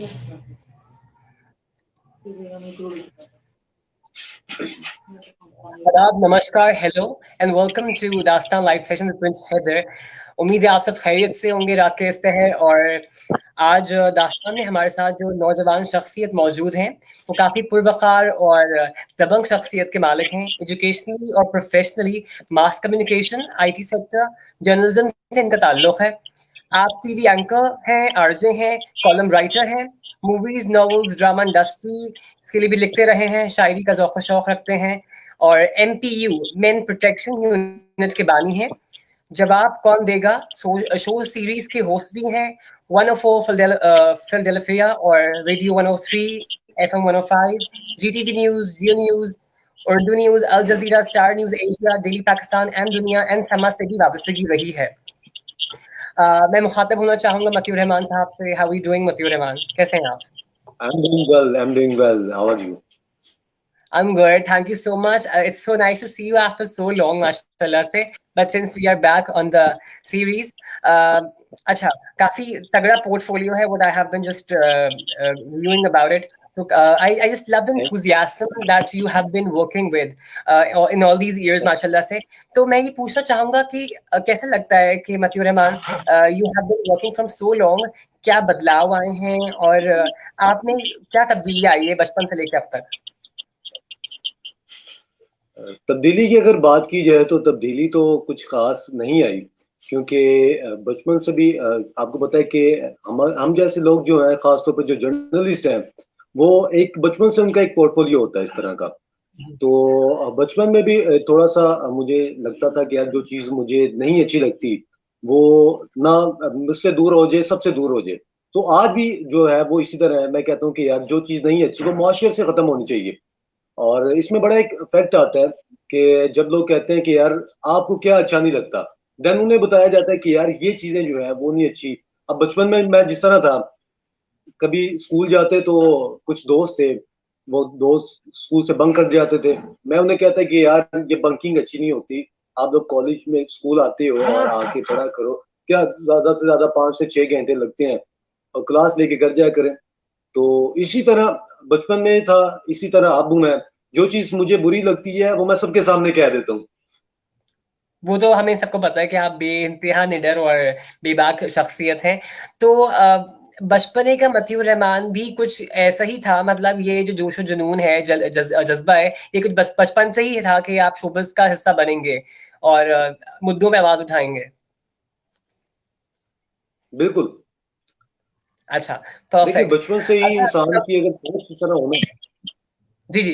आदाब, नमस्कार, hello and welcome to Dastan live session with Prince Haider. उम्मीद है आप सब खैरियत से होंगे, रात के रिश्ते हैं। और आज दास्तान में हमारे साथ जो नौजवान शख्सियत मौजूद हैं वो काफ़ी पुरवकार और दबंग शख्सियत के मालिक हैं। एजुकेशनली और professionally mass communication, IT sector, journalism से इनका ताल्लुक है। आप TV एंकर हैं, RJ हैं, कॉलम राइटर हैं, मूवीज, नॉवेल्स, ड्रामा इंडस्ट्री इसके लिए भी लिखते रहे हैं, शायरी का शौक रखते हैं और MPU मेन प्रोटेक्शन यूनिट के बानी हैं। जवाब कौन देगा शो सीरीज के होस्ट भी हैं, 104 फिलडेल्फिया और radio 103 FM 105, GTV news, Geo news, Urdu news, Al Jazeera, star news Asia, daily Pakistan and Dunya and Samaa से भी वाबस्तगी रही है। मैं मुखातिब होना चाहूंगा मतीउर रहमान साहब से। How are you doing Matiur Rahman, कैसे हैं आप? I'm doing well. I'm doing well. How are you? I'm good. Thank you so much. It's so nice to see you after so long, mashallah se. But since we are back on the series, अच्छा, काफी तगड़ा portfolio है. What I have been just viewing about it. So, I just love the enthusiasm that you have been working with in all these years, mashallah से. तो मैं ये पूछना चाहूँगा कि कैसे लगता है कि Motiur Rahman, you have been working from so long, क्या बदलाव आए हैं और आपने क्या तब्दीली आई है बचपन से लेकर अब तक? तब्दीली की अगर बात की जाए तो तब्दीली तो कुछ खास नहीं आई, क्योंकि बचपन से भी आपको पता है कि हम जैसे लोग जो हैं, खासतौर पर जो जर्नलिस्ट हैं, वो एक बचपन से उनका एक पोर्टफोलियो होता है इस तरह का। तो बचपन में भी थोड़ा सा मुझे लगता था कि यार जो चीज मुझे नहीं अच्छी लगती वो ना मुझसे दूर हो जाए, सबसे दूर हो जाए। तो आज भी जो है वो इसी तरह है। मैं कहता हूँ कि यार जो चीज नहीं अच्छी वो मुआशरे से खत्म होनी चाहिए। और इसमें बड़ा एक फैक्ट आता है कि जब लोग कहते हैं कि यार आपको क्या अच्छा नहीं लगता, देन उन्हें बताया जाता है कि यार ये चीजें जो है वो नहीं अच्छी। अब बचपन में मैं जिस तरह था, कभी स्कूल जाते तो कुछ दोस्त थे, वो दोस्त स्कूल से बंक कर जाते थे। मैं उन्हें कहता कि यार ये बंकिंग अच्छी नहीं होती, आप लोग कॉलेज में स्कूल आते हो और आके पढ़ा करो, क्या ज्यादा से ज्यादा 5 से 6 घंटे लगते हैं और क्लास लेके घर जाया करें। तो इसी तरह बचपन में था, इसी तरह अब हूं मैं। जो चीज मुझे बुरी लगती है वो मैं सबके सामने कह देता हूँ। वो तो हमें सबको पता है कि आप बेइंतहा निडर और बेबाक शख्सियत हैं। तो बचपने का मतीउर रहमान भी कुछ ऐसा ही था, मतलब ये जो जोश जुनून है, जज्बा है, ये कुछ बचपन से ही था कि आप शोबिज़ का हिस्सा बनेंगे और मुद्दों में आवाज उठाएंगे? बिल्कुल। अच्छा, देखिए परफेक्ट। बचपन से ही अच्छा, इंसान की अगर सोच इस तरह होना। जी जी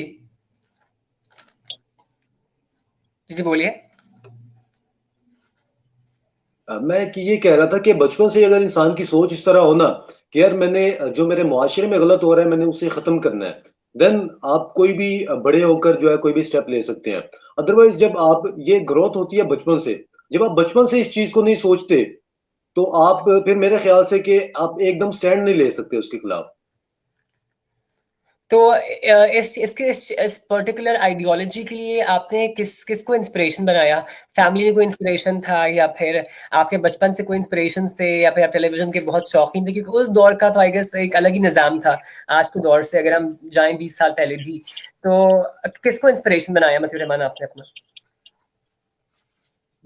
जी जी बोलिए। मैं कि ये कह रहा था कि बचपन से ही अगर इंसान की सोच इस तरह हो ना कि यार मैंने जो मेरे मुआशरे में गलत हो रहा है मैंने उसे खत्म करना है, देन आप कोई भी बड़े होकर जो है कोई भी स्टेप ले सकते हैं। अदरवाइज जब आप ये ग्रोथ होती है बचपन से, जब आप बचपन से इस चीज को नहीं सोचते तो आप फिर मेरे ख्याल से कि आप एकदम स्टैंड नहीं ले सकते उसके खिलाफ। तो इस पर्टिकुलर आइडियोलॉजी के लिए आपने किसको इंस्पिरेशन बनाया? फैमिली में कोई इंस्पिरेशन था या फिर आपके बचपन से कोई इंस्पिरेशन थे या फिर आप टेलीविजन के बहुत शौकीन थे? क्योंकि उस दौर का तो आई गेस एक अलग ही निज़ाम था आज के दौर से, अगर हम जाएं 20 साल पहले भी। तो किसको इंस्पिरेशन बनाया मतीउर रहमान आपने अपना?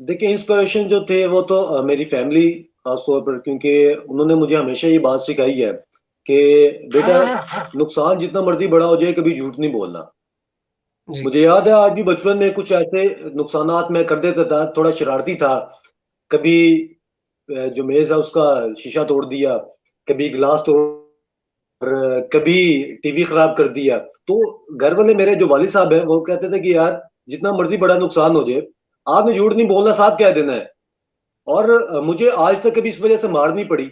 देखिए इंस्पिरेशन जो थे वो तो मेरी फैमिली खासतौर पर, क्योंकि उन्होंने मुझे हमेशा ये बात सिखाई है कि बेटा नुकसान जितना मर्जी बड़ा हो जाए कभी झूठ नहीं बोलना। जी। मुझे याद है आज भी बचपन में कुछ ऐसे नुकसानात मैं कर देता था, थोड़ा शरारती था। कभी जो मेज है उसका शीशा तोड़ दिया, कभी गिलास तोड़, कभी टीवी खराब कर दिया। तो घर वाले मेरे जो वालिद साहब हैं वो कहते थे कि यार जितना मर्जी बड़ा नुकसान हो जाए आपने झूठ नहीं बोलना, साथ कह देना है। और मुझे आज तक कभी इस वजह से मार नहीं पड़ी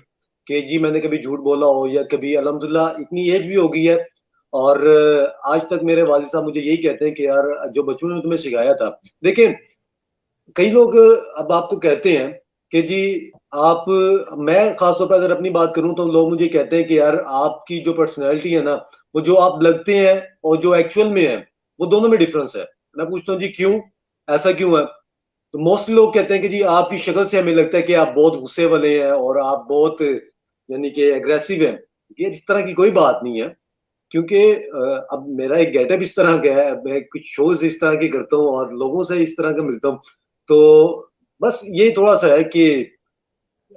कि जी मैंने कभी झूठ बोला हो, या कभी अल्हम्दुलिल्लाह इतनी एज भी हो गई है और आज तक मेरे वालिद साहब मुझे यही कहते हैं कि यार जो बचपन में तुम्हें सिखाया था। देखिए कई लोग अब आपको कहते हैं कि जी आप, मैं खासतौर पर अगर अपनी बात करूं तो लोग मुझे कहते हैं कि यार आपकी जो पर्सनैलिटी है ना, वो जो आप लगते हैं और जो एक्चुअल में है वो दोनों में डिफरेंस है। मैं पूछता हूँ जी क्यों, ऐसा क्यों है? तो मोस्टली लोग कहते हैं कि जी आपकी शक्ल से हमें लगता है कि आप बहुत गुस्से वाले हैं और आप बहुत यानी कि एग्रेसिव हैं, कि इस तरह की कोई बात नहीं है, क्योंकि अब मेरा एक गेटअप इस तरह का है, मैं कुछ शोज इस तरह के करता हूँ और लोगों से इस तरह का मिलता हूँ, तो बस ये थोड़ा सा है कि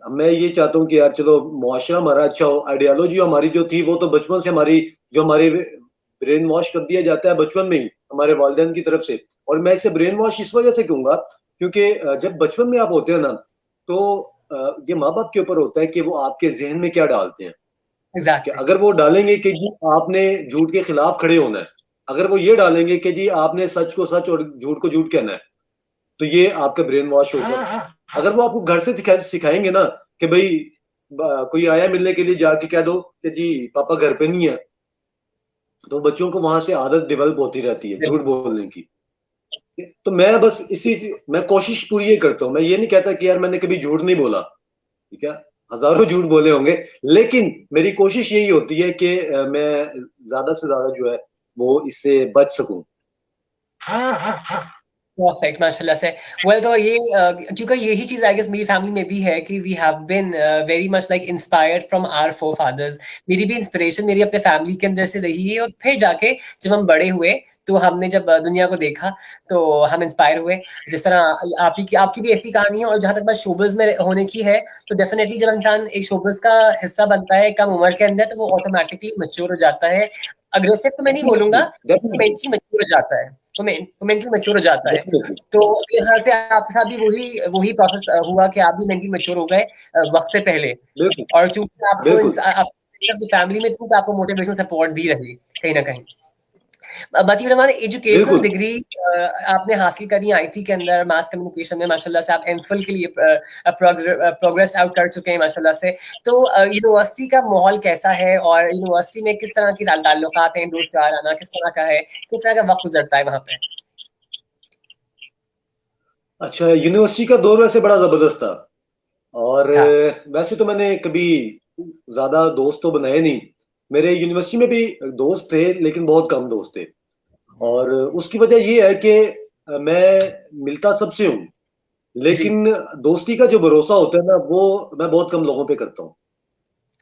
मैं ये चाहता हूँ कि यार चलो मुआशरा हमारा अच्छा हो। आइडियोलॉजी हमारी जो थी वो तो बचपन से हमारी, जो हमारी ब्रेन वॉश कर दिया जाता है बचपन में ही हमारे वालिदैन की तरफ से। और मैं इसे ब्रेन वॉश इस वजह से कहूंगा क्योंकि जब बचपन में आप होते हैं ना, तो ये माँ बाप के ऊपर होता है कि वो आपके जहन में क्या डालते हैं। कि एग्जैक्टली। अगर वो डालेंगे कि जी आपने झूठ के खिलाफ खड़े होना है, अगर वो ये डालेंगे कि जी आपने सच को सच और झूठ को झूठ कहना है, तो ये आपका ब्रेन वॉश होगा। अगर वो आपको घर से सिखाएंगे ना कि भाई कोई आया मिलने के लिए, जाके कह दो कि जी पापा घर पे नहीं है, तो बच्चों को वहां से आदत डेवलप होती रहती है झूठ बोलने की। तो मैं बस मैं कोशिश पूरी ये करता हूँ, मैं ये नहीं कहता कि यार मैंने कभी झूठ नहीं बोला, ठीक है, हजारों झूठ बोले होंगे, लेकिन मेरी कोशिश यही होती है कि मैं ज्यादा से ज्यादा जो है वो इससे बच सकूं। परफेक्ट, माशाल्लाह से। वेल, तो ये क्योंकि यही चीज आई गेस मेरी फैमिली में भी है कि we have been very much like inspired from our forefathers. मेरी भी इंस्पिरेशन मेरी अपने फैमिली के अंदर से रही है, और फिर जाके जब हम बड़े हुए तो हमने जब दुनिया को देखा तो हम इंस्पायर हुए। जिस तरह आपकी भी ऐसी कहानी है। और जहां तक बात शोबिज में होने की है, तो डेफिनेटली जब इंसान एक शोबिज का हिस्सा बनता है कम उम्र के अंदर, तो वो ऑटोमेटिकली मैच्योर हो जाता है। अग्रेसिव तो मैं नहीं बोलूंगा, डेफिनेटली, डेफिनेटली, मेंटली मैच्योर हो जाता है। तो मेंटली मैच्योर हो जाता है। डेफिनेटली, तो मेरे ख्याल से आपके साथ भी वही वही प्रोसेस हुआ कि आप भी मेंटली मैच्योर हो गए वक्त से पहले। बिल्कुल, और चूंकि आपको बिल्कुल। अपनी फैमिली में थी, तो आपको मोटिवेशनल सपोर्ट भी रही कहीं ना कहीं। बाकी हमारे एजुकेशनल बिल्कुल। डिग्री आपने हासिल करी आईटी के अंदर, मास कम्युनिकेशन में, माशाल्लाह से आप एमफिल के लिए प्रोग्रेस आउट कर चुके हैं माशाल्लाह से। तो यूनिवर्सिटी का माहौल कैसा है, और यूनिवर्सिटी में किस तरह की ताल्लुकात हैं, दोस्त यार आना किस तरह का है, किस तरह का वक्त गुजरता है वहां पे? अच्छा, यूनिवर्सिटी का दौर वैसे बड़ा जबरदस्त था। और था। वैसे तो मैंने कभी ज्यादा दोस्त तो बनाए नहीं। मेरे यूनिवर्सिटी में भी दोस्त थे, लेकिन बहुत कम दोस्त थे। और उसकी वजह ये है कि मैं मिलता सबसे हूँ, जी लेकिन दोस्ती का जो भरोसा होता है ना, वो मैं बहुत कम लोगों पे करता हूँ।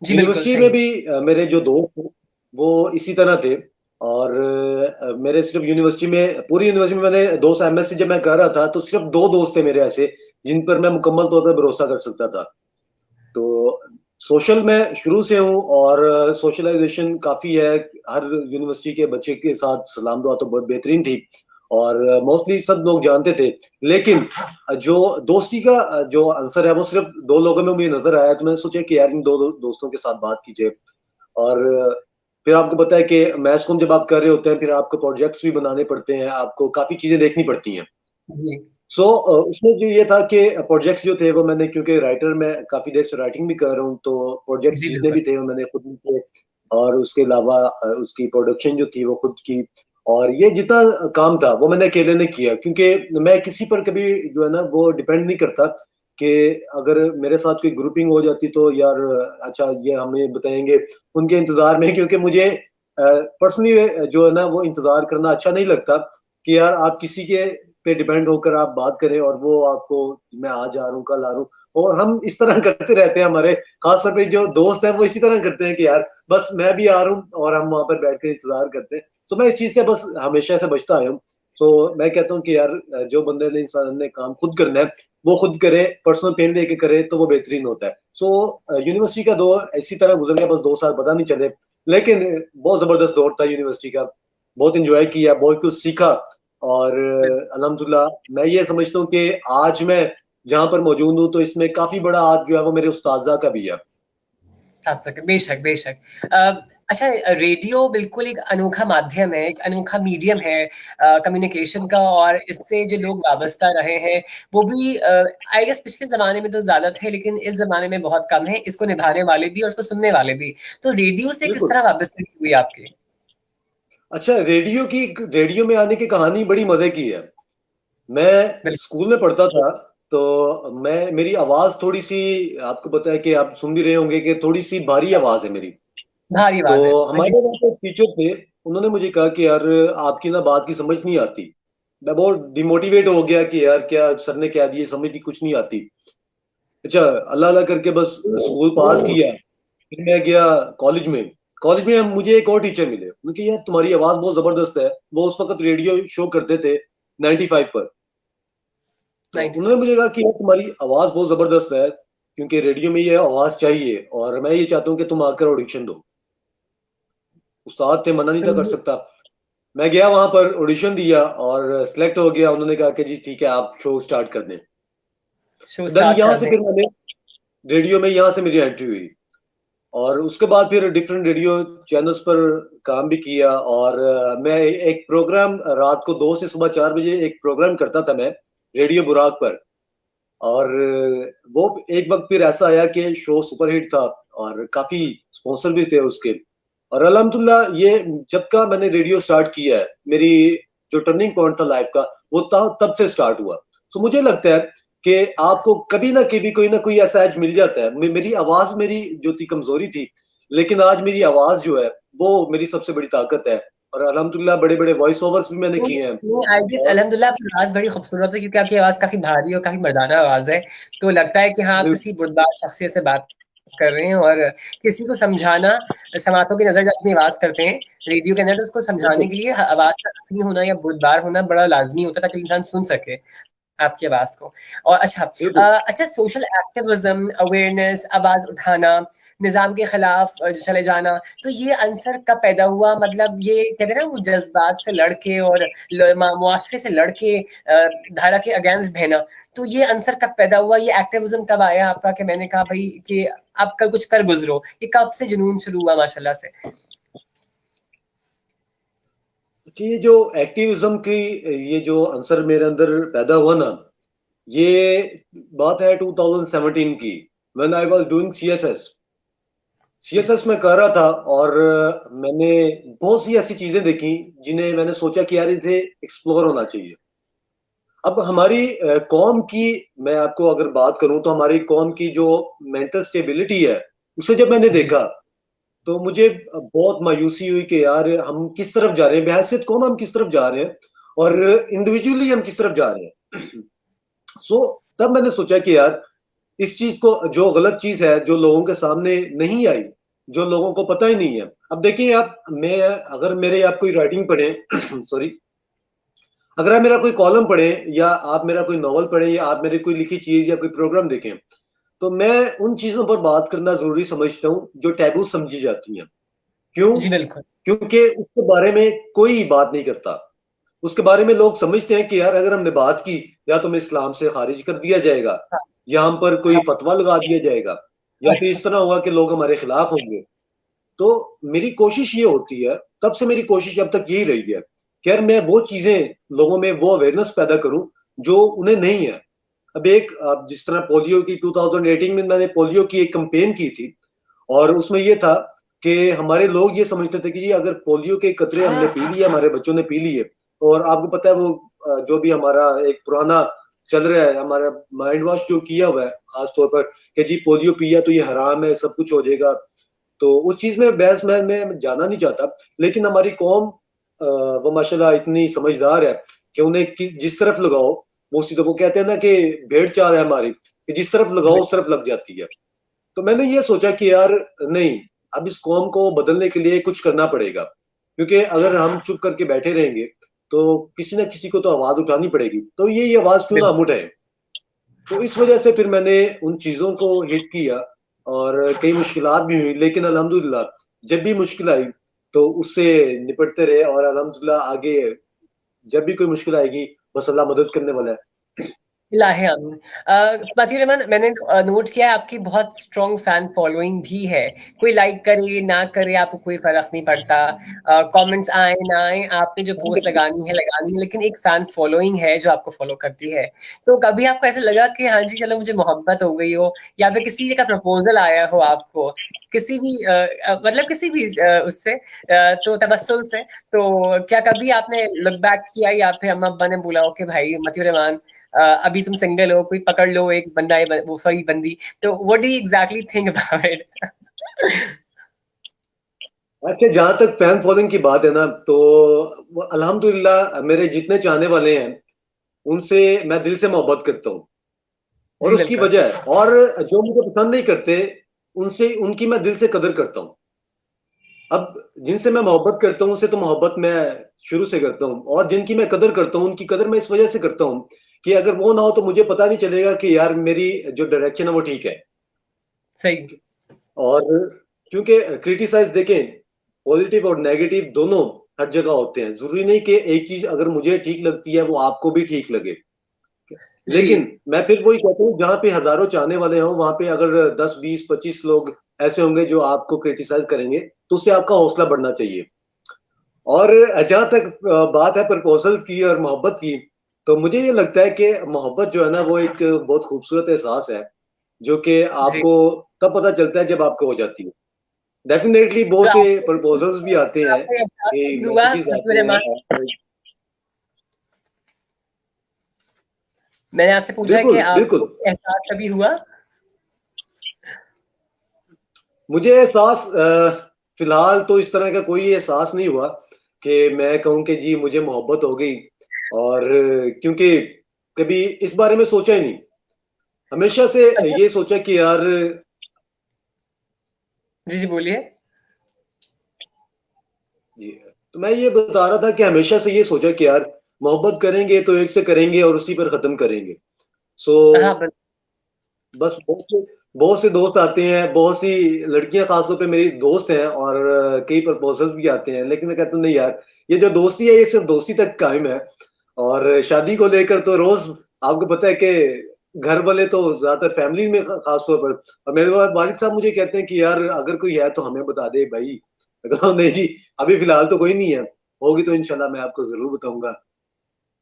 जी, बिल्कुल यूनिवर्सिटी में सही। भी मेरे जो दोस्त थे वो इसी तरह थे। और मेरे सिर्फ यूनिवर्सिटी में, पूरी यूनिवर्सिटी में मैंने दोस्त, एमएससी जब मैं कर रहा था तो सिर्फ दो दोस्त थे मेरे ऐसे जिन पर मैं मुकम्मल तौर पर भरोसा कर सकता था। तो सोशल में शुरू से हूँ, और सोशलाइजेशन काफी है। हर यूनिवर्सिटी के बच्चे के साथ सलाम दुआ तो बहुत बेहतरीन थी, और मोस्टली सब लोग जानते थे। लेकिन जो दोस्ती का जो आंसर है वो सिर्फ दो लोगों में मुझे नजर आया, तो मैंने सोचा कि यार इन दोस्तों के साथ बात कीजिए। और फिर आपको पता है कि मैथ्स कॉम जब आप कर रहे होते हैं, फिर आपको प्रोजेक्ट्स भी बनाने पड़ते हैं, आपको काफी चीजें देखनी पड़ती हैं। जी, उसमें जो ये था कि प्रोजेक्ट्स जो थे वो मैंने, क्योंकि राइटर मैं काफी देर से राइटिंग भी कर रहा हूँ, तो प्रोजेक्ट्स जी, जितने बिल्कुल। भी थे वो मैंने खुद किए। और उसके अलावा उसकी प्रोडक्शन जो थी वो खुद की। और ये जितना काम था वो मैंने अकेले ने किया, क्योंकि मैं किसी पर कभी जो है ना वो डिपेंड नहीं करता कि अगर मेरे साथ कोई ग्रुपिंग हो जाती तो यार अच्छा ये हमें बताएंगे उनके इंतजार में। क्योंकि मुझे पर्सनली जो है ना वो इंतजार करना अच्छा नहीं लगता, कि यार आप किसी के पे डिपेंड होकर आप बात करें और वो आपको, मैं आज आ रहा हूँ कल आ रहा हूँ, और हम इस तरह करते रहते हैं। हमारे खासतौर पे जो दोस्त हैं वो इसी तरह करते हैं कि यार बस मैं भी आ रहा हूँ और हम वहां पर बैठ कर इंतजार करते हैं। तो मैं इस चीज से बस हमेशा से बचता आया हूँ। तो मैं कहता हूँ कि यार जो बंदे ने, इंसान ने काम खुद करना है वो खुद करे, पर्सनल पेन लेके करे, तो वो बेहतरीन होता है। यूनिवर्सिटी का दौर इसी तरह गुजर गया, बस 2 साल पता नहीं चले, लेकिन बहुत जबरदस्त दौर था यूनिवर्सिटी का। बहुत इंजॉय किया, बहुत कुछ सीखा। और अल्हम्दुलिल्लाह मैं ये समझता हूँ कि आज मैं जहां पर मौजूद हूँ, तो इसमें काफी बड़ा हाथ जो है वो मेरे उस्ताजा का भी है। साथ सके, बेशक बेशक। अच्छा, रेडियो बिल्कुल एक अनोखा माध्यम है, एक अनोखा मीडियम है कम्युनिकेशन का, और इससे जो लोग वाबस्ता रहे हैं वो भी आई गेस पिछले जमाने में तो ज्यादा थे, लेकिन इस जमाने में बहुत कम है इसको निभाने वाले भी और इसको सुनने वाले भी। तो रेडियो से किस बिल्कुल। तरह वाबस्तगी हुई आपकी? अच्छा, रेडियो में आने की कहानी बड़ी मजे की है। मैं बिल्कुल। स्कूल में पढ़ता था, तो मेरी आवाज थोड़ी सी, आपको पता है कि आप सुन भी रहे होंगे कि थोड़ी सी भारी आवाज है मेरी। भारी तो आवाज है जी। हमारे वहाँ पे टीचर थे, उन्होंने मुझे कहा कि यार आपकी ना बात की समझ नहीं आती। मैं बहुत डिमोटिवेट हो गया कि यार क्या सर ने कह दिया, समझ की कुछ नहीं आती। अच्छा, अल्लाह अल्लाह करके बस स्कूल पास किया। फिर मैं गया कॉलेज में। कॉलेज में मुझे एक और टीचर मिले, उनकी यार तुम्हारी आवाज बहुत जबरदस्त है। वो उस वक्त रेडियो शो करते थे 95 पर। तो उन्होंने 95। मुझे कहा कि यार तुम्हारी आवाज बहुत जबरदस्त है, क्योंकि रेडियो में ये आवाज चाहिए, और मैं ये चाहता हूँ कि तुम आकर ऑडिशन दो। उस्ताद थे, मना नहीं तो था कर ये सकता। मैं गया वहां पर, ऑडिशन दिया और सिलेक्ट हो गया। उन्होंने कहा कि जी ठीक है, आप शो स्टार्ट कर दें। शो देन स्टार्ट यहाँ कर से दें। फिर मैंने रेडियो में, यहाँ से मेरी एंट्री हुई। और उसके बाद फिर डिफरेंट रेडियो चैनल्स पर काम भी किया। और मैं एक प्रोग्राम रात को 2 से सुबह 4 बजे एक प्रोग्राम करता था मैं, रेडियो बुराक पर। और वो एक वक्त फिर ऐसा आया कि शो सुपरहिट था और काफी स्पॉन्सर भी थे उसके। और अल्हम्दुलिल्लाह ये जब का मैंने रेडियो स्टार्ट किया है, मेरी जो टर्निंग पॉइंट था लाइफ का, वो तब से स्टार्ट हुआ। तो मुझे लगता है कि आपको कभी ना कभी कोई ना कोई ऐसा एज मिल जाता है। मेरी आवाज, मेरी जो थी कमजोरी थी, लेकिन आज मेरी आवाज जो है वो मेरी सबसे बड़ी ताकत है। और अल्हम्दुलिल्लाह बड़े बड़े वॉइस ओवर्स भी मैंने तो किए हैं। ये आई गेस और अल्हम्दुलिल्लाह आपकी आवाज बड़ी खूबसूरत है, क्योंकि आपकी आवाज काफी भारी और काफी मर्दाना आवाज है। तो लगता है कि हाँ, आप किसी बुर्दबार शख्सियत से बात कर रहे हैं। और किसी को समझाना, समातों की नजर जब अपनी आवाज करते हैं रेडियो के अंदर, तो उसको समझाने बिल्कुल के लिए आवाज का हसीन होना या बुर्दबार होना बड़ा लाजमी होता है, ताकि इंसान सुन सके आपकी आवाज को। और अच्छा, बिल्कुल। अच्छा, सोशल एक्टिविज्म, अवेयरनेस, आवाज उठाना, निजाम के खिलाफ चले जाना, तो ये अंसर कब पैदा हुआ? मतलब ये कहते हैं ना, वो जज्बात से लड़के और मुआशरे से लड़के धारा के अगेंस्ट बहना, तो ये अंसर कब पैदा हुआ? ये एक्टिविज्म कब आया आपका कि मैंने कहा भाई कि आप कल कुछ कर गुजरो? ये कब से जुनून शुरू हुआ माशाल्लाह से? कि ये जो एक्टिविज्म की, ये जो आंसर मेरे अंदर पैदा हुआ ना, ये बात है 2017 की, when I was doing CSS. CSS में जीसस। कर रहा था। और मैंने बहुत सी ऐसी चीजें देखी जिन्हें मैंने सोचा कि यार इसे एक्सप्लोर होना चाहिए। अब हमारी कौम की, मैं आपको अगर बात करूं तो हमारी कौम की जो मेंटल स्टेबिलिटी है, उसे जब मैंने जी। देखा तो मुझे बहुत मायूसी हुई कि यार हम किस तरफ जा रहे हैं, बहैसियत कौम हम किस तरफ जा रहे हैं, और इंडिविजुअली हम किस तरफ जा रहे हैं। सो तब मैंने सोचा कि यार इस चीज को, जो गलत चीज है जो लोगों के सामने नहीं आई, जो लोगों को पता ही नहीं है। अब देखिए आप, मैं अगर मेरे आप कोई राइटिंग पढ़े सॉरी, अगर आप मेरा कोई कॉलम पढ़े, या आप मेरा कोई नॉवल पढ़े, या आप मेरी कोई लिखी चीज या कोई प्रोग्राम देखें, तो मैं उन चीजों पर बात करना जरूरी समझता हूँ जो टैबू समझी जाती हैं। क्यों? जी बिल्कुल। क्योंकि उसके बारे में कोई बात नहीं करता। उसके बारे में लोग समझते हैं कि यार अगर हमने बात की, या तो हमें इस्लाम से खारिज कर दिया जाएगा, हाँ। या हम पर कोई हाँ। फतवा लगा दिया जाएगा, या फिर इस तरह होगा कि लोग हमारे खिलाफ होंगे। तो मेरी कोशिश ये होती है, तब से मेरी कोशिश अब तक यही रही है कि यार मैं वो चीजें, लोगों में वो अवेयरनेस पैदा करूं जो उन्हें नहीं है। अब जिस तरह पोलियो की 2018 में मैंने पोलियो की एक कंपेन की थी, और उसमें ये था कि हमारे लोग ये समझते थे कि जी अगर पोलियो के कतरे हमने पी लिए, हमारे बच्चों ने पी लिए, और आपको पता है वो जो भी हमारा एक पुराना चल रहा है, हमारा माइंड वॉश जो किया हुआ है खास तौर पर, कि जी पोलियो पिया तो ये हराम है, सब कुछ हो जाएगा। तो उस चीज में बहस में मैं जाना नहीं चाहता। लेकिन हमारी कौम वो माशाल्लाह इतनी समझदार है कि उन्हें जिस तरफ लगाओ, वो सीधे, वो कहते हैं ना कि भेड़ चाल है हमारी, कि जिस तरफ जी लगाओ उस तरफ लग जाती है। तो मैंने ये सोचा कि यार नहीं, अब इस कौम को बदलने के लिए कुछ करना पड़ेगा, क्योंकि अगर हम चुप करके बैठे रहेंगे तो किसी ना किसी को तो आवाज उठानी पड़ेगी। तो ये आवाज क्यों ना हम बिल्कुल। उठाएं। तो इस वजह से फिर मैंने उन चीजों को हिट किया। और कई मुश्किलात भी हुई, लेकिन अल्हम्दुलिल्लाह जब भी मुश्किल आई तो उससे निपटते रहे। और अल्हम्दुलिल्लाह आगे जब भी कोई मुश्किल आएगी, बस अल्लाह मदद करने वाला है। इलाहे आमीन। मतीर रहमान, मैंने नोट किया है आपकी बहुत स्ट्रॉन्ग फैन फॉलोइंग भी है। कोई लाइक करे ना करे आपको कोई फर्क नहीं पड़ता, कमेंट्स आए ना आए, आपने जो पोस्ट लगानी है, लेकिन एक फैन फॉलोइंग है जो आपको फॉलो करती है। तो कभी आपको ऐसा लगा कि हाँ जी चलो मुझे मोहब्बत हो गई हो, या फिर किसी का प्रपोजल आया हो आपको, किसी भी मतलब किसी भी उससे तो तबस्सुल से, तो क्या कभी आपने लुक बैक किया, या फिर अम्मा अब्बा ने बोला हो कि भाई मतीर रहमान अभी तुम सिंगल हो, कोई पकड़ लो, एक बंदा है, वो सॉरी बंदी, तो what do you exactly think about it? अच्छा, जहां तक फैन फॉलोइंग की बात है ना, तो अल्हम्दुलिल्लाह मेरे जितने चाहने वाले हैं उनसे मैं दिल से मोहब्बत करता हूँ। और जी उसकी बिल्कुल। वजह है, और जो मुझे पसंद नहीं करते, उनसे उनकी मैं दिल से कदर करता हूँ। अब जिनसे मैं मोहब्बत करता हूँ उनसे तो मोहब्बत मैं शुरू से करता हूँ, और जिनकी मैं कदर करता हूँ उनकी कदर मैं इस वजह से करता हूँ कि अगर वो ना हो तो मुझे पता नहीं चलेगा कि यार मेरी जो डायरेक्शन है वो ठीक है। सही। और क्योंकि क्रिटिसाइज देखें, पॉजिटिव और नेगेटिव दोनों हर जगह होते हैं, जरूरी नहीं कि एक चीज अगर मुझे ठीक लगती है वो आपको भी ठीक लगे। जी लेकिन मैं फिर वही कहता हूँ, जहाँ पे हजारों चाहने वाले हों वहां पे अगर 10 20 25 लोग ऐसे होंगे जो आपको क्रिटिसाइज करेंगे तो उससे आपका हौसला बढ़ना चाहिए। और जहां तक बात है प्रपोजल्स की और मोहब्बत की, तो मुझे ये लगता है कि मोहब्बत जो है ना वो एक बहुत खूबसूरत एहसास है, जो कि जी। आपको तब पता चलता है जब आपको हो जाती है। डेफिनेटली तो बहुत से आपको प्रपोजल्स भी आते हैं आपको एहसास कि कभी हुआ मैसेजेस मतीउर आते हैं रहमान? और मैंने आपसे पूछा है कि बिल्कुल आपको बिल्कुल। एहसास कभी हुआ? मुझे एहसास फिलहाल तो इस तरह का कोई एहसास नहीं हुआ कि मैं कहूँ कि जी मुझे मोहब्बत हो गई। और क्योंकि कभी इस बारे में सोचा ही नहीं, हमेशा से अच्छा। ये सोचा कि यार, जी जी बोलिए। जी तो मैं ये बता रहा था कि हमेशा से ये सोचा कि यार मोहब्बत करेंगे तो एक से करेंगे और उसी पर खत्म करेंगे। सो हाँ बस बहुत से दोस्त आते हैं, बहुत सी लड़कियां खासतौर पे मेरी दोस्त हैं, और कई प्रपोजल्स भी आते हैं, लेकिन मैं कहता हूँ नहीं यार, ये जो दोस्ती है ये सिर्फ दोस्ती तक कायम है। और शादी को लेकर तो रोज आपको पता है कि घर वाले तो ज्यादातर फैमिली में खासतौर पर, और मेरे वालिद साहब मुझे कहते हैं कि यार अगर कोई है तो हमें बता दे भाई। मैं कहता हूँ नहीं जी, अभी फिलहाल तो कोई नहीं है, होगी तो इंशाल्लाह मैं आपको जरूर बताऊंगा।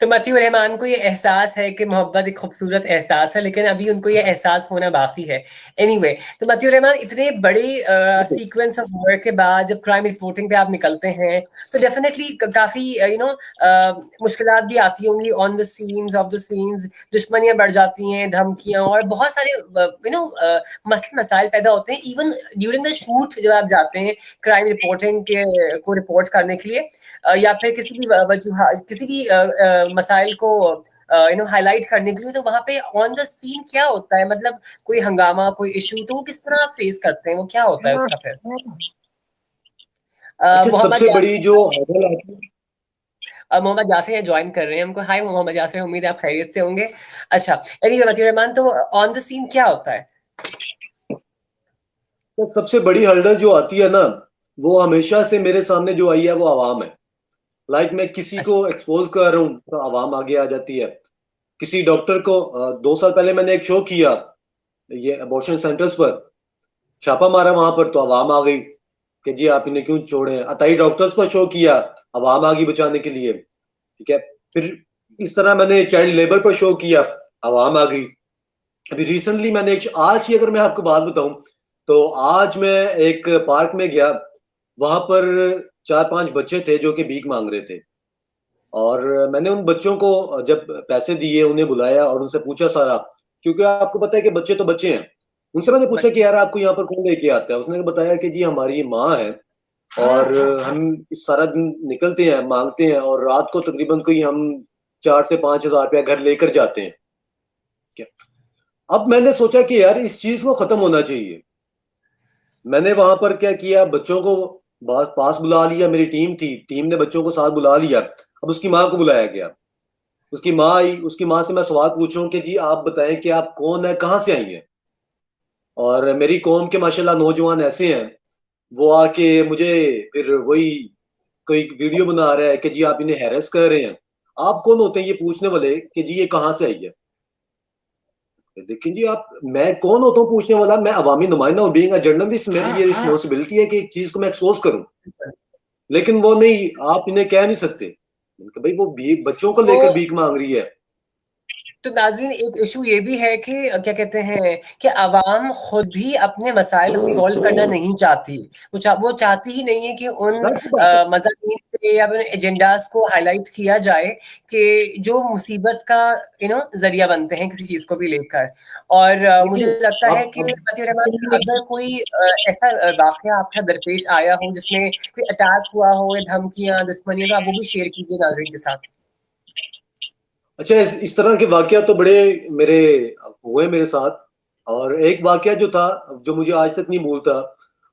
तो मतीउर रहमान को ये एहसास है कि मोहब्बत एक खूबसूरत एहसास है, लेकिन अभी उनको ये एहसास होना बाकी है। एनीवे तो मतीउर रहमान, इतने बड़े बिल्कुल। सीक्वेंस ऑफ वर्क के बाद जब क्राइम रिपोर्टिंग पे आप निकलते हैं तो डेफिनेटली काफी मुश्किलात भी आती होंगी on the scenes of the scenes. दुश्मनियां बढ़ जाती हैं, धमकियां और बहुत सारे मसले मसाइल पैदा होते हैं इवन ड्यूरिंग द शूट जब आप जाते हैं क्राइम रिपोर्टिंग के को रिपोर्ट करने के लिए, या फिर किसी भी वजूहात किसी भी मसाइल को हाईलाइट करने के लिए, तो वहां पे ऑन द सीन क्या होता है? मतलब कोई हंगामा, कोई इशू, तो वो किस तरह फेस करते हैं? वो क्या होता है उसका फिर? अच्छा, मोहम्मद सबसे बड़ी यासिर। जो हर्डल आती है, मोहम्मद यासिर यहाँ ज्वाइन कर रहे हैं हमको। हाय मोहम्मद यासिर, उम्मीद है आप खैरियत से होंगे। अच्छा, एनीवे मतीउर रहमान, तो ऑन द सीन क्या होता है? तो सबसे बड़ी हर्डल जो आती है ना, वो हमेशा से मेरे सामने जो आई है वो आवाम है। लाइक मैं किसी अच्छा। को एक्सपोज कर रहा हूँ तो आवाम आगे आ जाती है। किसी डॉक्टर को 2 साल पहले मैंने एक शो किया ये अबॉर्शन सेंटर्स पर, छापा मारा वहां पर तो आवाम आ गई कि जी आप इन्हें क्यों छोड़े। अताई डॉक्टर्स पर शो किया, आवाम आ गई बचाने के लिए। ठीक है। फिर इस तरह मैंने चाइल्ड लेबर पर शो किया, आवाम आ गई। अभी रिसेंटली मैंने आज ही अगर मैं आपको बात बताऊं, तो आज मैं एक पार्क में गया, वहां पर 4 5 बच्चे थे जो कि भीख मांग रहे थे। और मैंने उन बच्चों को जब पैसे दिए उन्हें बुलाया और उनसे पूछा सारा, क्योंकि आपको पता है कि बच्चे तो बच्चे हैं। उनसे मैंने पूछा कि बच्चे। यार आपको यहाँ पर कौन लेके आता है। उसने बताया कि जी हमारी माँ है, और हम इस सारा दिन निकलते हैं मांगते हैं, और रात को तकरीबन कोई हम 4 से 5 हज़ार रुपया घर लेकर जाते हैं। क्या, अब मैंने सोचा कि यार इस चीज को खत्म होना चाहिए। मैंने वहां पर क्या किया, बच्चों को पास बुला लिया, मेरी टीम थी, टीम ने बच्चों को साथ बुला लिया। अब उसकी माँ को बुलाया गया, उसकी माँ आई, उसकी माँ से मैं सवाल पूछूं कि जी आप बताएं कि आप कौन है, कहाँ से आई हैं। और मेरी कौम के माशाल्लाह नौजवान ऐसे हैं, वो आके मुझे फिर वही कोई वीडियो बना रहा है कि जी आप इन्हें हैरेस कर रहे हैं। आप कौन होते हैं ये पूछने वाले कि जी ये कहाँ से आई है। देखिए जी, आप मैं कौन होता हूँ पूछने वाला, मैं अवामी नुमाइंदा हूँ, बीइंग अ जर्नलिस्ट मेरी ये रिस्पॉन्सिबिलिटी है कि एक चीज को मैं एक्सपोज करूं। लेकिन वो नहीं, आप इन्हें कह नहीं सकते। मैंने कहा, भाई वो बच्चों को तो लेकर भीख मांग रही है। तो नाज़रीन, एक इशू ये भी है कि क्या कहते हैं कि अवाम खुद भी अपने मसाइल सॉल्व करना नहीं चाहती। वो चाहती ही नहीं है कि उन जाहिर सी बात है। मज़ामीन पे या उन एजेंडास को हाईलाइट किया जाए कि जो मुसीबत का जरिया बनते हैं किसी चीज को भी लेकर। और मुझे लेकिन लगता है आप कि मतीउर रहमान, अब अगर कोई ऐसा वाकया आपका दरपेश आया हो जिसमें कोई अटैक हुआ हो या धमकियां दुश्मनियां, तो आप वो भी शेयर कीजिए नाज़रीन के साथ। अच्छा, इस तरह के वाकया तो बड़े मेरे हुए मेरे साथ। और एक वाकया जो था, जो मुझे आज तक नहीं भूलता,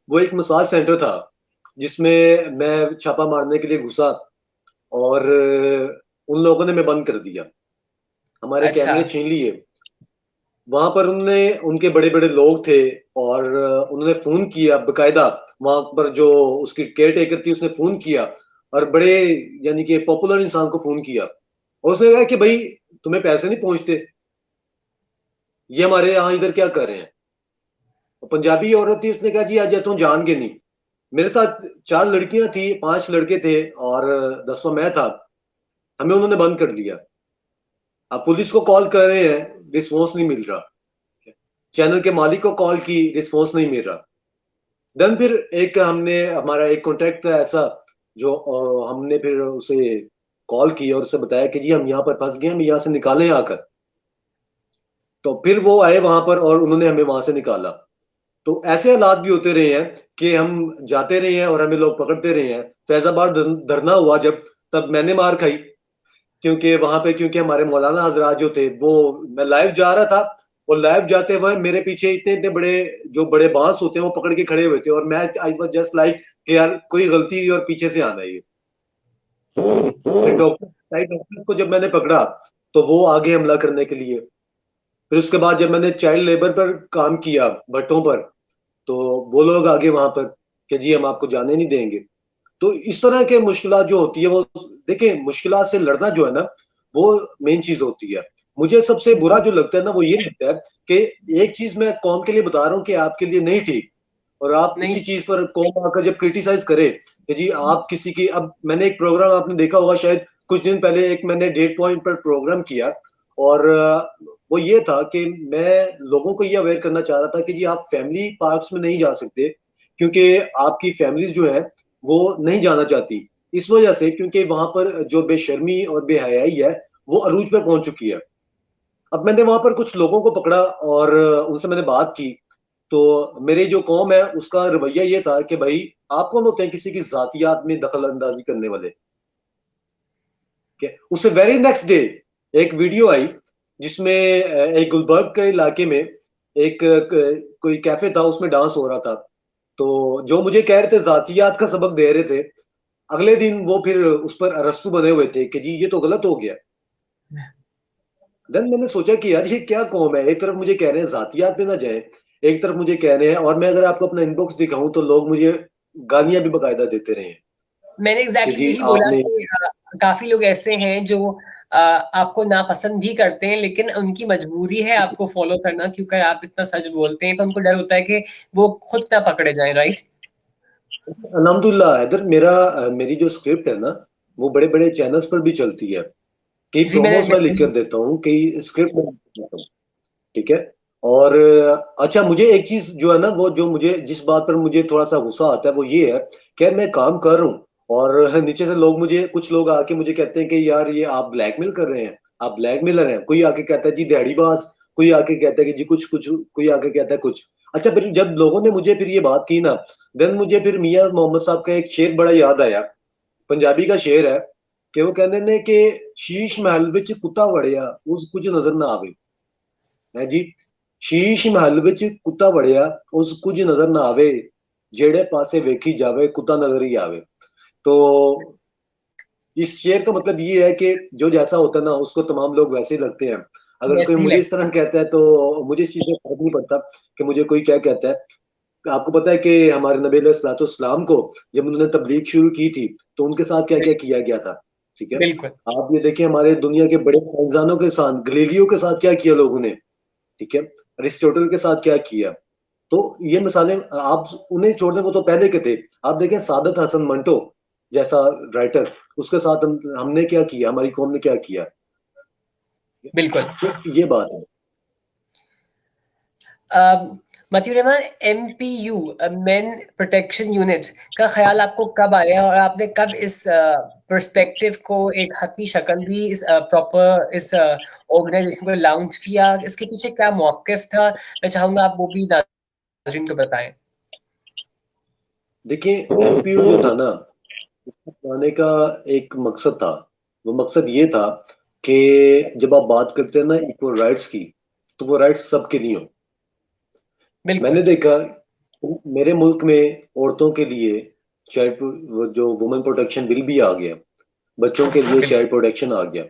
वो एक मसाज सेंटर था जिसमें मैं छापा मारने के लिए घुसा, और उन लोगों ने मैं बंद कर दिया, हमारे अच्छा। कैमरे छीन लिए। वहां पर उनने, उनके बड़े बड़े लोग थे, और उन्होंने फोन किया बकायदा, वहां पर जो उसकी केयर टेकर थी उसने फोन किया, और बड़े, यानी कि पॉपुलर इंसान को फोन किया, और उसने कहा कि भाई तुम्हें पैसे नहीं पहुंचते, ये हमारे यहाँ इधर क्या कर रहे हैं। और पंजाबी औरत थी, उसने कहा जी आज तुम जान के नहीं। मेरे साथ 4 लड़कियां थी, 5 लड़के थे, और 10वां मैं था। हमें उन्होंने बंद कर लिया। अब पुलिस को कॉल कर रहे हैं, रिस्पॉन्स नहीं मिल रहा। चैनल के मालिक को कॉल की, रिस्पॉन्स नहीं मिल रहा। देन फिर एक हमने, हमारा एक कॉन्टेक्ट था ऐसा, जो हमने फिर उसे कॉल की और उसे बताया कि जी हम यहाँ पर फंस गए, हम यहाँ से निकालें आकर। तो फिर वो आए वहां पर और उन्होंने हमें वहां से निकाला। तो ऐसे हालात भी होते रहे हैं कि हम जाते रहे हैं और हमें लोग पकड़ते रहे हैं। फैजाबाद धरना हुआ जब, तब मैंने मार खाई, क्योंकि वहां पे, क्योंकि हमारे मौलाना हजरात जो थे वो, मैं लाइव जा रहा था, और लाइव जाते हुए मेरे पीछे इतने इतने बड़े, जो बड़े बांस होते हैं वो पकड़ के खड़े हुए थे, और मैं आई वाज जस्ट लाइक कि यार कोई गलती हुई और पीछे से आना है ये। फिर डॉक्टर को जब मैंने पकड़ा तो वो आगे हमला करने के लिए। फिर उसके बाद जब मैंने चाइल्ड लेबर पर काम किया, भट्टों पर, तो वो लोग आगे वहां पर कि जी हम आपको जाने नहीं देंगे। तो इस तरह के मुश्किलात जो होती है वो, देखिए मुश्किलात से लड़ना जो है ना, वो मेन चीज होती है। मुझे सबसे बुरा जो लगता है ना वो ये लगता है कि एक चीज मैं कौम के लिए बता रहा हूँ कि आपके लिए नहीं ठीक, और आप नहीं। उसी चीज पर कौम आकर जब क्रिटिसाइज करे कि जी आप किसी की, अब मैंने एक प्रोग्राम आपने देखा होगा शायद कुछ दिन पहले, एक मैंने डेट पॉइंट पर प्रोग्राम किया, और वो ये था कि मैं लोगों को ये अवेयर करना चाह रहा था कि जी आप फैमिली पार्क्स में नहीं जा सकते, क्योंकि आपकी फैमिली जो है वो नहीं जाना चाहती, इस वजह से क्योंकि वहां पर जो बेशर्मी और बेहयाई है वो अरूज पर पहुंच चुकी है। अब मैंने वहां पर कुछ लोगों को पकड़ा और उनसे मैंने बात की। तो मेरी जो कौम है उसका रवैया ये था कि भाई आप कौन होते हैं किसी की जातियात में दखल अंदाजी करने वाले। के उससे वेरी नेक्स्ट डे एक वीडियो आई जिसमें एक गुलबर्ग के इलाके में एक कोई कैफे था, उसमें डांस हो रहा था। तो जो मुझे कह रहे थे जातियात का सबक दे रहे थे, अगले दिन वो फिर उस पर अरस्तू बने हुए थे कि जी ये तो गलत हो गया। देन मैंने सोचा कि यार ये क्या कौम है, एक तरफ मुझे कह रहे हैं जातियात पे ना जाए, एक तरफ मुझे कह रहे हैं, और मैं अगर आपको अपना इनबॉक्स दिखाऊं तो लोग मुझे गालियां भी बकायदा देते रहे हैं मैंने कि एग्जैक्टली जी यही बोला आपने। कि काफी लोग ऐसे हैं जो आपको नापसंद भी करते हैं, लेकिन उनकी मजबूरी है आपको फॉलो करना, क्योंकि आप इतना सच बोलते हैं तो उनको डर होता है कि वो खुद ना पकड़े जाएं, राइट। अल्हम्दुलिल्लाह इधर मेरा मेरी जो स्क्रिप्ट है ना वो बड़े बड़े चैनल्स पर भी चलती है। कई जी प्रोमोस मैं लिख कर देता हूँ, कई स्क्रिप्ट में लिख देता हूँ, ठीक है। और अच्छा, मुझे एक चीज जो है ना, वो जो मुझे जिस बात पर मुझे थोड़ा सा गुस्सा आता है वो ये है कि यार मैं काम कर रहा हूँ और नीचे से लोग, मुझे कुछ लोग आके मुझे कहते हैं कि यार ये आप ब्लैकमेल कर रहे हैं, आप ब्लैकमेलर हैं। कोई आके कहता है जी दिहाड़ीबाज, कोई आके कहता है कि जी कुछ कुछ, कोई आके कहता है कुछ। अच्छा, फिर जब लोगों ने मुझे फिर ये बात की ना, देन मुझे फिर मियां मोहम्मद साहब का एक शेर बड़ा याद आया। पंजाबी का शेर है कि वो कहते ने कि शीश महल विच कुत्ता वड़िया उस कुछ नजर ना आवे। है जी, शीश महल विच कुत्ता वड़िया उस कुछ नजर ना आवे, जेड़े पासे वेखी जावे कुत्ता नजर ही आवे। तो इस शेर का मतलब ये है कि जो जैसा होता है ना उसको तमाम लोग वैसे ही लगते हैं। अगर कोई वैसे ही मुझे इस लगता तरह कहता है तो मुझे इस चीज में फर्क नहीं पड़ता कि मुझे कोई क्या कहता है। आपको पता है कि हमारे नबी अलैहिस्सलाम को जब उन्होंने तबलीग शुरू की थी तो उनके साथ क्या है। क्या किया गया था, ठीक है। बिल्कुल। आप ये देखिए हमारे दुनिया के बड़े साइंसदानों के साथ, गलीलियो के साथ क्या किया लोगों ने, ठीक है, अरिस्टोटल के साथ क्या किया। तो ये मिसालें आप उन्हें छोड़ दें, वो तो पहले के थे। आप देखें सादत हसन मंटो जैसा राइटर, उसके साथ हमने क्या किया, हमारी कौम ने क्या किया। बिल्कुल। तो ये बात है। Motiur Rahman, MPU, main protection unit का ख्याल आपको कब आया और आपने कब इस पर्सपेक्टिव को एक हतमी शक्ल दी, इस प्रॉपर इस ऑर्गेनाइजेशन को लॉन्च किया, इसके पीछे क्या मौकिफ था? मैं चाहूंगा आप वो भी नाज़रीन को बताएं। देखिए एमपीयू जो था ना, बनाने का एक मकसद था। वो मकसद ये था कि जब आप बात करते हैं ना इक्वल राइट्स की, तो वो राइट्स सबके लिए हो। बिल्कुल। मैंने देखा मेरे मुल्क में औरतों के लिए चाइल्ड जो वुमेन प्रोटेक्शन बिल भी आ गया, बच्चों के लिए बिल्कुल। चाइल्ड प्रोटेक्शन आ गया।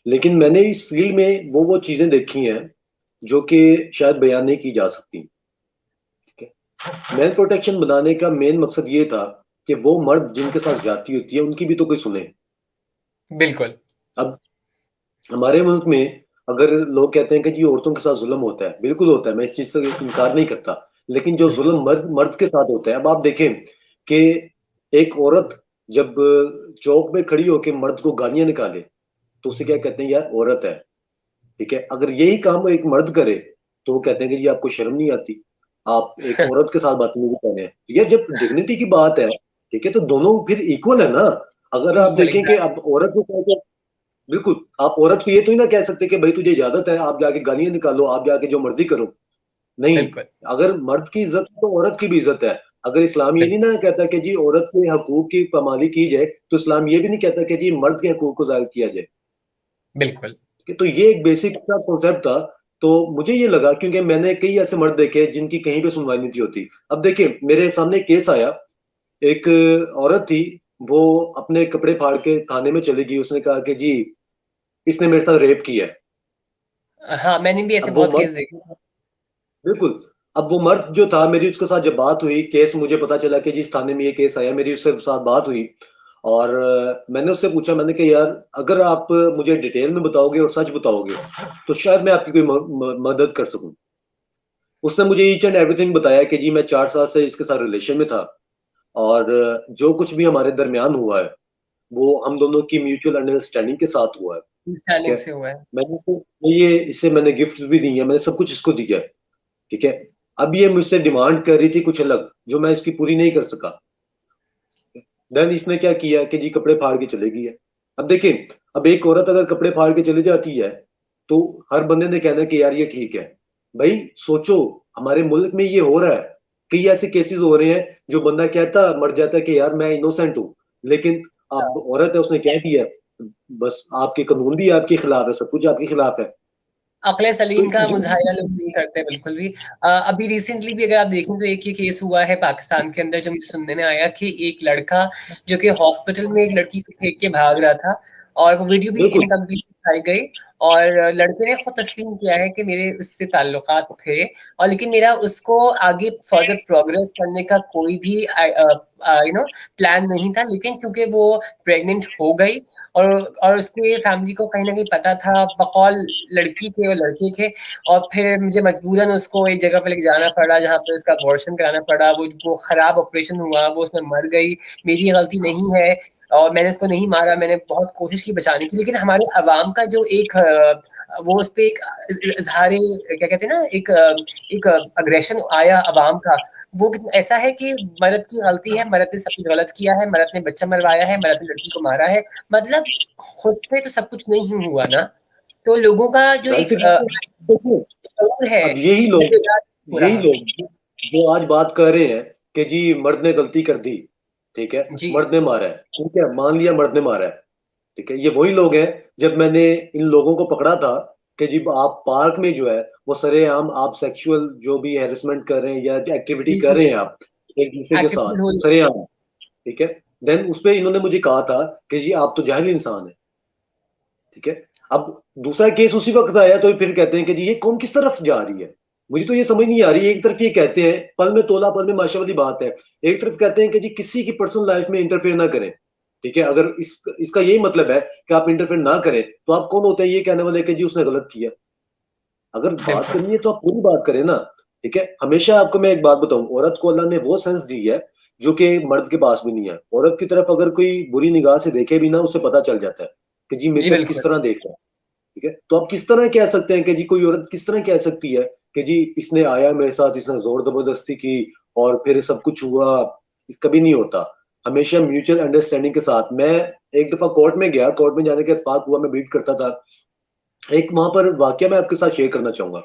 लेकिन मैंने इस फील्ड में वो चीजें देखी हैं जो कि शायद बयान नहीं की जा सकती। ठीक है, मेन प्रोटेक्शन बनाने का मेन मकसद ये था कि वो मर्द जिनके साथ ज्यादती होती है उनकी भी तो कोई सुने। बिल्कुल। अब हमारे मुल्क में अगर लोग कहते हैं कि जी औरतों के साथ जुल्म होता है, बिल्कुल होता है, मैं इस चीज से इनकार नहीं करता। लेकिन जो जुल्म मर्द मर्द के साथ होता है, अब आप देखें कि एक औरत जब चौक में खड़ी होकर मर्द को गालियां निकाले तो उसे क्या कहते हैं, यार औरत है। ठीक है, अगर यही काम एक मर्द करे तो वो कहते हैं कि जी आपको शर्म नहीं आती, आप एक औरत के साथ बदतमीजी कर रहे हैं। ये जब डिग्निटी की बात है, ठीक है, तो दोनों फिर इक्वल है ना। अगर आप इक्वल, देखें कि एग्जैक्ट। अब औरत को कह के, बिल्कुल, आप औरत को ये तो ही ना कह सकते कि भाई तुझे इजाजत है आप जाके गालियां निकालो, आप जाके जो मर्जी करो। नहीं, बिल्कुल। अगर मर्द की इज्जत है तो औरत की भी इज्जत है। अगर इस्लाम ये नहीं बिल्कुल। ना कहता कि जी औरत के हकूक की पामाली की जाए, तो इस्लाम ये भी नहीं कहता कि जी मर्द के हकूक को जाहिर किया जाए। बिल्कुल। कि तो ये एक बेसिक सा कॉन्सेप्ट था। तो मुझे ये लगा, क्योंकि मैंने कई ऐसे मर्द देखे जिनकी कहीं पे सुनवाई नहीं थी होती। अब देखिए मेरे सामने केस आया, एक औरत थी, वो अपने कपड़े फाड़ के थाने में चली गई, उसने कहा कि जी इसने मेरे साथ रेप किया है। हाँ, मैंने भी ऐसे अब वो बहुत केस मर्द, देखे हैं। बिल्कुल, अब वो मर्द जो था, मेरी उसके साथ जब बात हुई, केस मुझे पता चला कि जिस थाने में ये केस आया, मेरी उसके साथ बात हुई। और मैंने उससे पूछा, मैंने कहा यार अगर आप मुझे डिटेल में बताओगे और सच बताओगे तो शायद मैं आपकी कोई मदद कर सकूं। उसने मुझे ईच एंड एवरीथिंग बताया कि जी मैं 4 साल से इसके साथ रिलेशन में था, और जो कुछ भी हमारे दरमियान हुआ है वो हम दोनों की म्यूचुअल अंडरस्टैंडिंग के साथ हुआ है। ठीक अंडरस्टैंडिंग है, से हुआ है। ये इससे मैंने गिफ्ट भी दी है, मैंने सब कुछ इसको दिया है। ठीक है, अब ये मुझसे डिमांड कर रही थी कुछ अलग जो मैं इसकी पूरी नहीं कर सका। देन इसने क्या किया कि जी कपड़े फाड़ के चले गई है। अब देखिए, अब एक औरत अगर कपड़े फाड़ के चली जाती है तो हर बंदे ने कहना कि यार ये ठीक है। भाई सोचो, हमारे मुल्क में ये हो रहा है, कई ऐसे केसेस हो रहे हैं जो बंदा कहता मर जाता है कि यार मैं इनोसेंट हूं, लेकिन अब औरत है उसने कह दिया, बस आपके कानून भी आपके खिलाफ है, सब कुछ आपके खिलाफ है। अक्ल तो सलीम का ये, मुजाहिरा लोग नहीं करते बिल्कुल भी। अभी रिसेंटली भी अगर आप देखें तो एक ये केस हुआ है पाकिस्तान के अंदर, जो मुझे सुनने में आया कि एक लड़का जो कि हॉस्पिटल में एक लड़की को फेंक के भाग रहा था, और वो वीडियो भी बिल्कुल, इनकम्प्लीट दिखाई गई। और लड़के ने खुद तस्लीम किया है कि मेरे उससे ताल्लुकात थे, और लेकिन मेरा उसको आगे फर्दर प्रोग्रेस करने का कोई भी प्लान नहीं था। लेकिन चूंकि वो प्रेग्नेंट हो गई, और उसके फैमिली को कहीं ना कहीं पता था, बकौल लड़की के और लड़के के, और फिर मुझे मजबूरन उसको एक जगह पे लेके जाना पड़ा जहाँ पे उसका अबॉर्शन कराना पड़ा। वो खराब ऑपरेशन हुआ, वो उसमें मर गई। मेरी गलती नहीं है, और मैंने उसको नहीं मारा, मैंने बहुत कोशिश की बचाने की। लेकिन हमारे अवाम का जो एक वो उस पे एक इजहार, क्या कहते हैं ना, एक अग्रेशन आया अवाम का, वो ऐसा है कि मर्द की गलती है, मर्द ने सब कुछ गलत किया है, मर्द ने बच्चा मरवाया है, मर्द ने लड़की को मारा है। मतलब खुद से तो सब कुछ नहीं हुआ ना। तो लोगों का जो जाहिर सी एक बात है। देखिए, शऊर है, अब यही लोग, जिम्मेदार हो यही रहा। लोग जो आज बात कर रहे हैं कि जी मर्द ने गलती कर दी, ठीक है, जी। मर्द ने मारा है, ठीक है, मान लिया मर्द ने मारा है, ठीक है, ये वही लोग हैं। जब मैंने इन लोगों को पकड़ा था कि जी आप पार्क में जो है वो सरेआम आप सेक्सुअल जो भी हैरेसमेंट कर रहे हैं या एक्टिविटी कर रहे बिल्कुल। हैं आप एक दूसरे के एक्टिविटीज साथ हो रही सरेआम, ठीक है, देन उस पे इन्होंने मुझे कहा था कि जी आप तो जाहिल इंसान है। ठीक है, अब दूसरा केस उसी वक्त आया तो फिर कहते हैं कि जी ये कौन किस तरफ जा रही है। मुझे तो ये समझ नहीं आ रही। एक तरफ ये कहते हैं पल में तोला पल में माशा वाली बात है, एक तरफ कहते हैं कि जी किसी की पर्सनल लाइफ में इंटरफेयर ना करें। ठीक है, अगर इसका यही मतलब है कि आप इंटरफेयर ना करें तो आप कौन होते हैं ये कहने वाले कि जी उसने गलत किया। अगर बात बिल्कुल। करनी है तो आप पूरी बात करें ना। ठीक है, हमेशा आपको मैं एक बात बताऊं, औरत को अल्लाह ने वो सेंस दी है जो कि मर्द के पास भी नहीं है। औरत की तरफ अगर कोई बुरी निगाह से देखे भी ना, उसे पता चल जाता है कि जी मेरी जी। तरफ किस बिल्कुल। तरह देख रहा है। ठीक है, तो आप किस तरह कह सकते हैं कि जी कोई औरत किस तरह कह सकती है कि जी इसने आया मेरे साथ, इसने जोर जबरदस्ती की और फिर सब कुछ हुआ। कभी नहीं होता, हमेशा म्यूचुअल अंडरस्टैंडिंग के साथ। मैं एक दफा कोर्ट में गया, कोर्ट में जाने के इत्तेफाक हुआ, मैं बीट करता था। एक वहां पर वाकया मैं आपके साथ शेयर करना चाहूंगा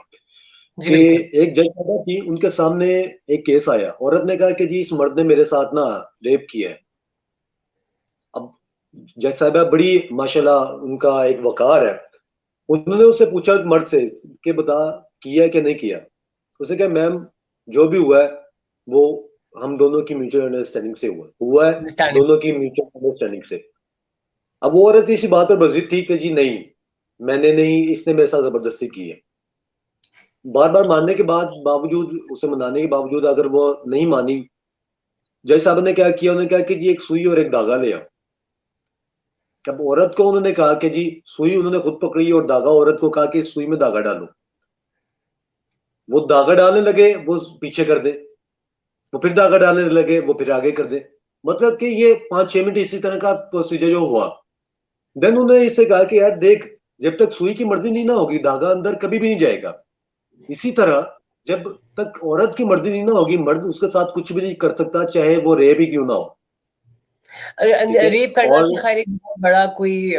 जी। कि बिल्कुल। एक जज साहबा थी, उनके सामने एक केस आया। औरत ने कहा कि जी इस मर्द ने मेरे साथ ना रेप किया है। अब जज साहबा बड़ी माशाल्लाह, उनका एक वकार है, उन्होंने उससे पूछा मर्द से कि बता किया कि नहीं किया। उसने कहा मैम जो भी हुआ है वो हम दोनों की म्यूचुअल अंडरस्टैंडिंग से हुआ है, अंडरस्टैंडिंग। दोनों की म्यूचुअल अंडरस्टैंडिंग से। अब वो औरत इसी बात पर बजित थी कि जी नहीं, मैंने नहीं, इसने मेरे साथ जबरदस्ती की है। बार बार मानने के बाद बावजूद, उसे मनाने के बावजूद अगर वो नहीं मानी, जज साहब ने क्या किया, उन्होंने कहा कि जी एक सुई और एक धागा ले आओ। अब औरत को उन्होंने कहा कि जी सुई उन्होंने खुद पकड़ी और धागा औरत को कहा कि सुई में धागा डालो। वो धागा डालने लगे, वो पीछे कर दे, वो फिर धागा डालने लगे, वो फिर आगे कर दे। मतलब कि ये 5-6 मिनट इसी तरह का प्रोसीजर जो हुआ। देन उन्होंने इससे कहा कि यार देख, जब तक सुई की मर्जी नहीं ना होगी धागा अंदर कभी भी नहीं जाएगा। इसी तरह जब तक औरत की मर्जी नहीं ना होगी, मर्द उसके साथ कुछ भी नहीं कर सकता, चाहे वो रेप ही क्यों ना हो। ठीक है। रेप करना और भी खैर एक बहुत बड़ा कोई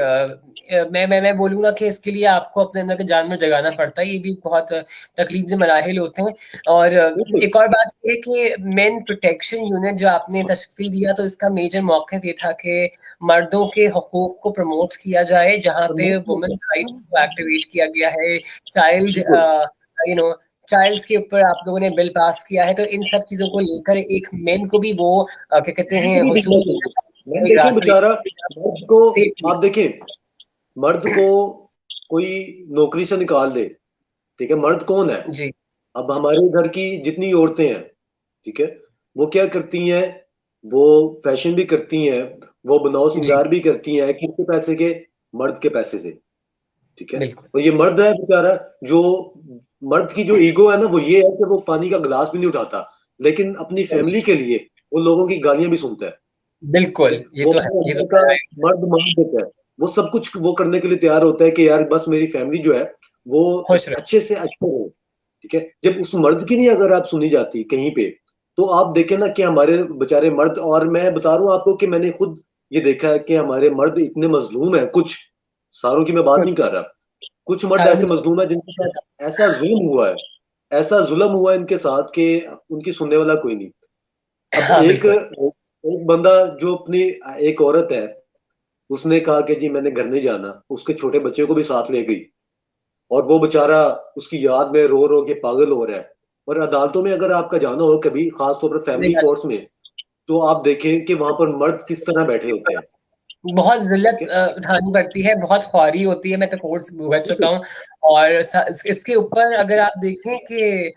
मैं बोलूंगा कि इसके लिए आपको अपने अंदर के जानवर जगाना पड़ता है, ये भी बहुत तकलीफ से मराहिल होते हैं। और बिल्कुल एक और बात ये है कि मेन प्रोटेक्शन यूनिट जो आपने तश्कील दिया, तो इसका मेजर मौक़िफ़ ये था कि मर्दों के हकूक को प्रमोट किया जाए, जहाँ पे वुमेन्स राइट को एक्टिवेट किया गया है, चाइल्ड बिल्कुल। यू नो चाइल्ड्स के ऊपर आप लोगों ने बिल पास किया है। तो इन सब चीजों को लेकर एक मेन को भी वो क्या कहते हैं हुसूस मैम एक देखें रास्ता बेचारा, मर्द को सेफ्टी। आप देखें, मर्द को कोई नौकरी से निकाल दे, ठीक है, मर्द कौन है? जी अब हमारे घर की जितनी औरतें हैं, ठीक है, वो क्या करती हैं? वो फैशन भी करती हैं, वो बनाओ जी श्रृंगार भी करती हैं, किसके पैसे के? मर्द के पैसे से। ठीक है। बिल्कुल। और ये मर्द है बेचारा, जो मर्द की जो ईगो है ना, वो ये है कि वो पानी का गिलास भी नहीं उठाता, लेकिन अपनी फैमिली के लिए वो लोगों की गालियां भी सुनता है। ठीक बिल्कुल है। ये वो तो है, अपने ये तो अंदर का है। मर्द मान देता है, वो सब कुछ वो करने के लिए तैयार होता है कि यार बस मेरी फैमिली जो है वो खुश रहे। अच्छे से अच्छे रहे। ठीक है। जब उस मर्द की नहीं अगर आप सुनी जाती कहीं पे, तो आप देखें ना कि हमारे बेचारे मर्द, और मैं बता रहा हूँ आपको कि मैंने खुद ये देखा है कि हमारे मर्द इतने मजलूम हैं, कुछ सारों की मैं बात कुछ नहीं कर रहा, कुछ मर्द सारों ऐसे में मजलूम है जिनके साथ ऐसा जुल्म हुआ है, ऐसा जुल्म हुआ है इनके साथ कि उनकी सुनने वाला कोई नहीं। अब हाँ एक बिल्कुल। एक बंदा जो अपनी, एक औरत है, उसने कहा कि जी मैंने घर नहीं जाना, उसके छोटे बच्चे को भी साथ ले गई, और वो बेचारा उसकी याद में रो रो के पागल हो रहा है। और अदालतों में अगर आपका जाना हो कभी, खासतौर पर फैमिली कोर्ट्स में, तो आप देखें कि वहां पर मर्द किस तरह बैठे होते हैं। बहुत ठीक ज़िल्लत है। उठानी पड़ती है, बहुत ख्वारी होती है, मैं तो कोर्स भुगत चुका बिल्कुल हूँ। और इसके ऊपर अगर आप देखें कि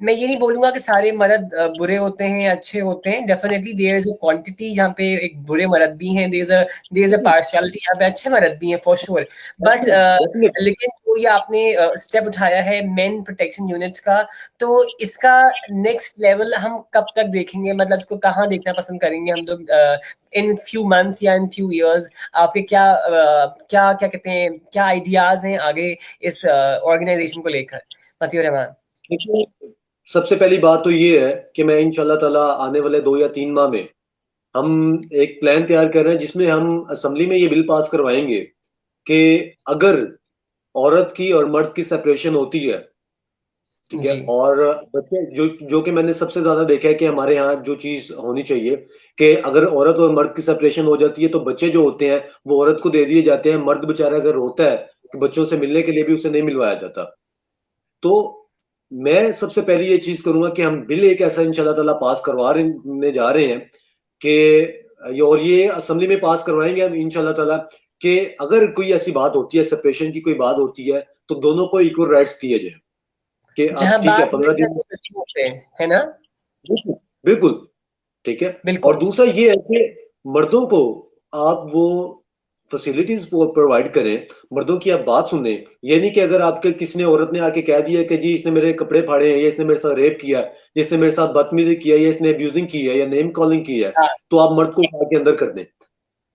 मैं ये नहीं बोलूंगा कि सारे मर्द बुरे होते हैं या अच्छे होते हैं। Definitely there is a quantity जहाँ पे एक बुरे मर्द भी हैं, देयर इज अ बिल्कुल। पार्शियलिटी, यहाँ पे अच्छे मर्द भी हैं फॉर श्योर। But definitely. लेकिन जो ये आपने स्टेप उठाया है मेन प्रोटेक्शन यूनिट का, तो इसका नेक्स्ट लेवल हम कब तक देखेंगे? मतलब इसको कहाँ देखना पसंद करेंगे हम लोग इन फ्यू मंथ्स या इन फ्यू इयर्स? आपके क्या क्या कहते हैं, क्या आइडियाज हैं आगे इस ऑर्गेनाइजेशन को लेकर, मतीउर रहमान? देखिए, सबसे पहली बात तो ये है कि मैं इंशाल्लाह ताला आने वाले 2 या 3 माह में हम एक प्लान तैयार कर रहे हैं, जिसमें हम असेंबली में ये बिल पास करवाएंगे कि अगर औरत की और मर्द की सेपरेशन होती है, ठीक है, जी और बच्चे जो जो कि मैंने सबसे ज्यादा देखा है कि हमारे यहाँ जो चीज होनी चाहिए कि अगर औरत और मर्द की सेपरेशन हो जाती है तो बच्चे जो होते हैं वो औरत को दे दिए जाते हैं, मर्द बेचारा अगर रोता है तो बच्चों से मिलने के लिए भी उसे नहीं मिलवाया जाता। तो मैं सबसे पहले ये चीज करूंगा कि हम बिल एक ऐसा इंशाल्लाह ताला पास करवाने जा रहे हैं कि और ये असेंबली में पास करवाएंगे हम इंशाल्लाह ताला, कि अगर कोई ऐसी बात होती है, सेपरेशन की कोई बात होती है, तो दोनों को इक्वल राइट्स दिए जाए कि जहां अब ठीक है बात मिल 15 दिन। सके बच्चों से, है ना? बिल्कुल बिल्कुल। ठीक है। और बिल्कुल। दूसरा ये है कि मर्दों को आप वो फैसिलिटीज प्रोवाइड करें, मर्दों की आप बात सुने। ये नहीं कि अगर आपके किसी ने, औरत ने आके कह दिया कि जी इसने मेरे कपड़े फाड़े हैं, या इसने मेरे साथ रेप किया है, या इसने मेरे साथ बदतमीजी किया है, या इसने अब्यूजिंग की है, या नेम कॉलिंग की है, हाँ, तो आप मर्द को उठा के अंदर कर दें।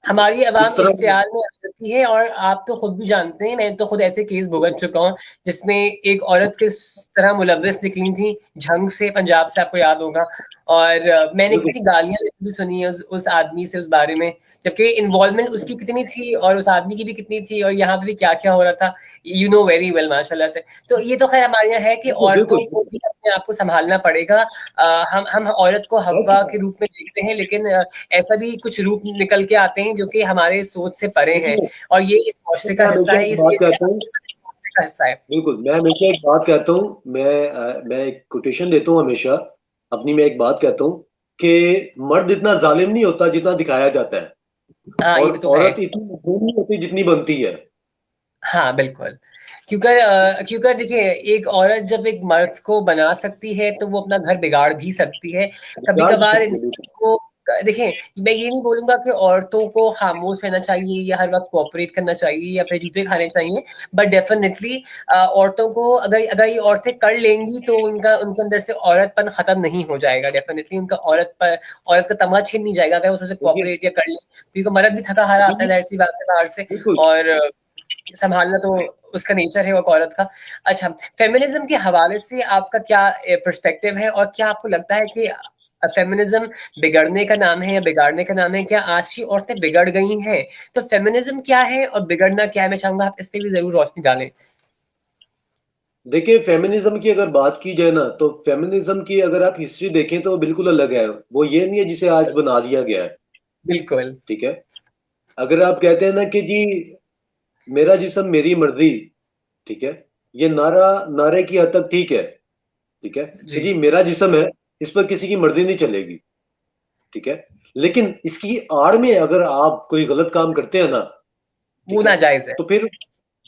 हमारी इस अवाम तरह। इश्तियाल में आ जाती है। और आप तो खुद भी जानते हैं, मैं तो खुद ऐसे केस भुगत चुका हूँ जिसमें एक औरत किस तरह मुलव्वस निकली थी झंग से, पंजाब से, आपको याद होगा। और मैंने बिल्कुल कितनी गालियां भी सुनी है उस आदमी से उस बारे में, जबकि इन्वॉल्वमेंट उसकी कितनी थी और उस आदमी की भी कितनी थी, और यहाँ पे भी क्या क्या हो रहा था, यू नो वेरी वेल माशाल्लाह से। तो ये तो खैर हमारे यहाँ है कि बिल्कुल औरतों बिल्कुल को भी अपने आप को संभालना पड़ेगा। हम औरत को हव्वा के रूप में देखते हैं, लेकिन ऐसा भी कुछ रूप निकल के आते हैं जो कि हमारे सोच से परे हैं। देखिए, और ये इस मुआशरे का मैं हिस्सा हमेशा है, एक इसलिए बात कहता हूँ, का हिस्सा है। बिल्कुल, मैं हमेशा एक बात कहता हूँ, मैं एक कोटेशन देता हूँ हमेशा अपनी। मैं एक बात कहता हूँ कि मर्द इतना जालिम नहीं होता जितना दिखाया जाता है, हाँ ये और भी तो है। औरत इतनी मजबूर नहीं होती जितनी बनती है। हाँ बिल्कुल। क्योंकि क्योंकि देखिए, एक औरत जब एक मर्द को बना सकती है तो वो अपना घर बिगाड़ भी सकती है। कभी प्यार भी कभार सकती है, इंसान बिल्कुल। को, देखिए, मैं ये नहीं बोलूंगा कि औरतों को खामोश रहना चाहिए या हर वक्त कोऑपरेट करना चाहिए या फिर जूते खाने चाहिए, बट डेफिनेटली औरतों को, अगर अगर ये औरतें कर लेंगी तो उनका, उनके अंदर से औरतपन खत्म नहीं हो जाएगा। डेफिनेटली उनका औरत का तमा छीन नहीं जाएगा अगर वो थोड़ा देखिए, कोऑपरेट या कर ले, क्योंकि मर्द भी थका हारा आता है, अभी जाहिर सी बात है, बाहर से। बिल्कुल। और संभालना तो उसका नेचर है, वो औरत का। अच्छा, फेमिनिज्म के हवाले से आपका क्या पर्सपेक्टिव है, और क्या आपको लगता है कि फेमिनिज्म बिगड़ने का नाम है या बिगाड़ने का नाम है? क्या आज की औरतें बिगड़ गई हैं? तो फेमिनिज्म क्या है और बिगड़ना क्या है? मैं चाहूंगा आप इस पे भी जरूर रोशनी डालें। देखिए, फेमिनिज्म की अगर बात की जाए ना, तो फेमिनिज्म की अगर आप हिस्ट्री देखें तो वो बिल्कुल अलग है। वो ये नहीं है जिसे आज बना दिया गया है। बिल्कुल। ठीक है। अगर आप कहते हैं ना कि जी मेरा जिस्म मेरी मर्जी, ठीक है, ये नारा नारे की हद तक ठीक है। ठीक है कि जी। जी मेरा जिस्म है, इस पर किसी की मर्जी नहीं चलेगी। ठीक है। लेकिन इसकी आड़ में अगर आप कोई गलत काम करते हैं ना, वो ठीक है, नाजायज है। तो फिर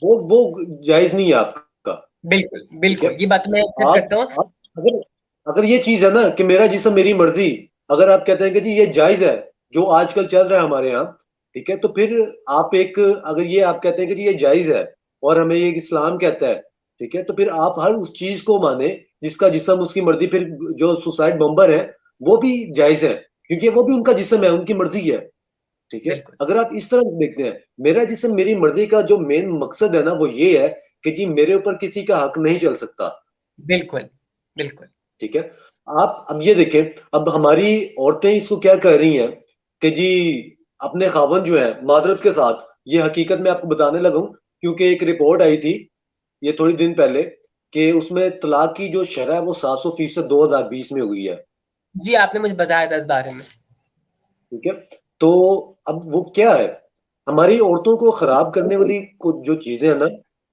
वो जायज नहीं है आपका। बिल्कुल ठीक है। बिल्कुल, ये बात मैं एक्सेप्ट करता हूँ। आप अगर अगर ये चीज है ना कि मेरा जिस्म मेरी मर्जी, अगर आप कहते हैं कि जी ये जायज है, जो आजकल चल रहा है हमारे यहाँ, ठीक है, तो फिर आप एक, अगर ये आप कहते हैं कि जी ये जायज है और हमें ये इस्लाम कहता है, ठीक है, तो फिर आप हर उस चीज को माने जिसका जिस्म उसकी मर्जी। फिर जो सुसाइड बम्बर है वो भी जायज है, क्योंकि वो भी उनका जिस्म है, उनकी मर्जी है। ठीक है। बिल्कुल अगर आप इस तरह से देखते हैं, मेरा जिस्म मेरी मर्जी का जो मेन मकसद है ना, वो ये है कि जी मेरे ऊपर किसी का हक नहीं चल सकता। बिल्कुल बिल्कुल। ठीक है। आप अब ये देखें, अब हमारी औरतें इसको क्या कह रही हैं कि जी अपने खावन जो है मादरत के साथ, ये हकीकत मैं आपको बताने लगा हूं, क्योंकि एक रिपोर्ट आई थी ये थोड़ी दिन पहले कि उसमें तलाक की जो शरह है वो 700% 2020 में हुई है। जी, आपने मुझे बताया था इस बारे में। ठीक है। तो अब वो क्या है, हमारी औरतों को खराब करने वाली कुछ जो चीजें हैं ना,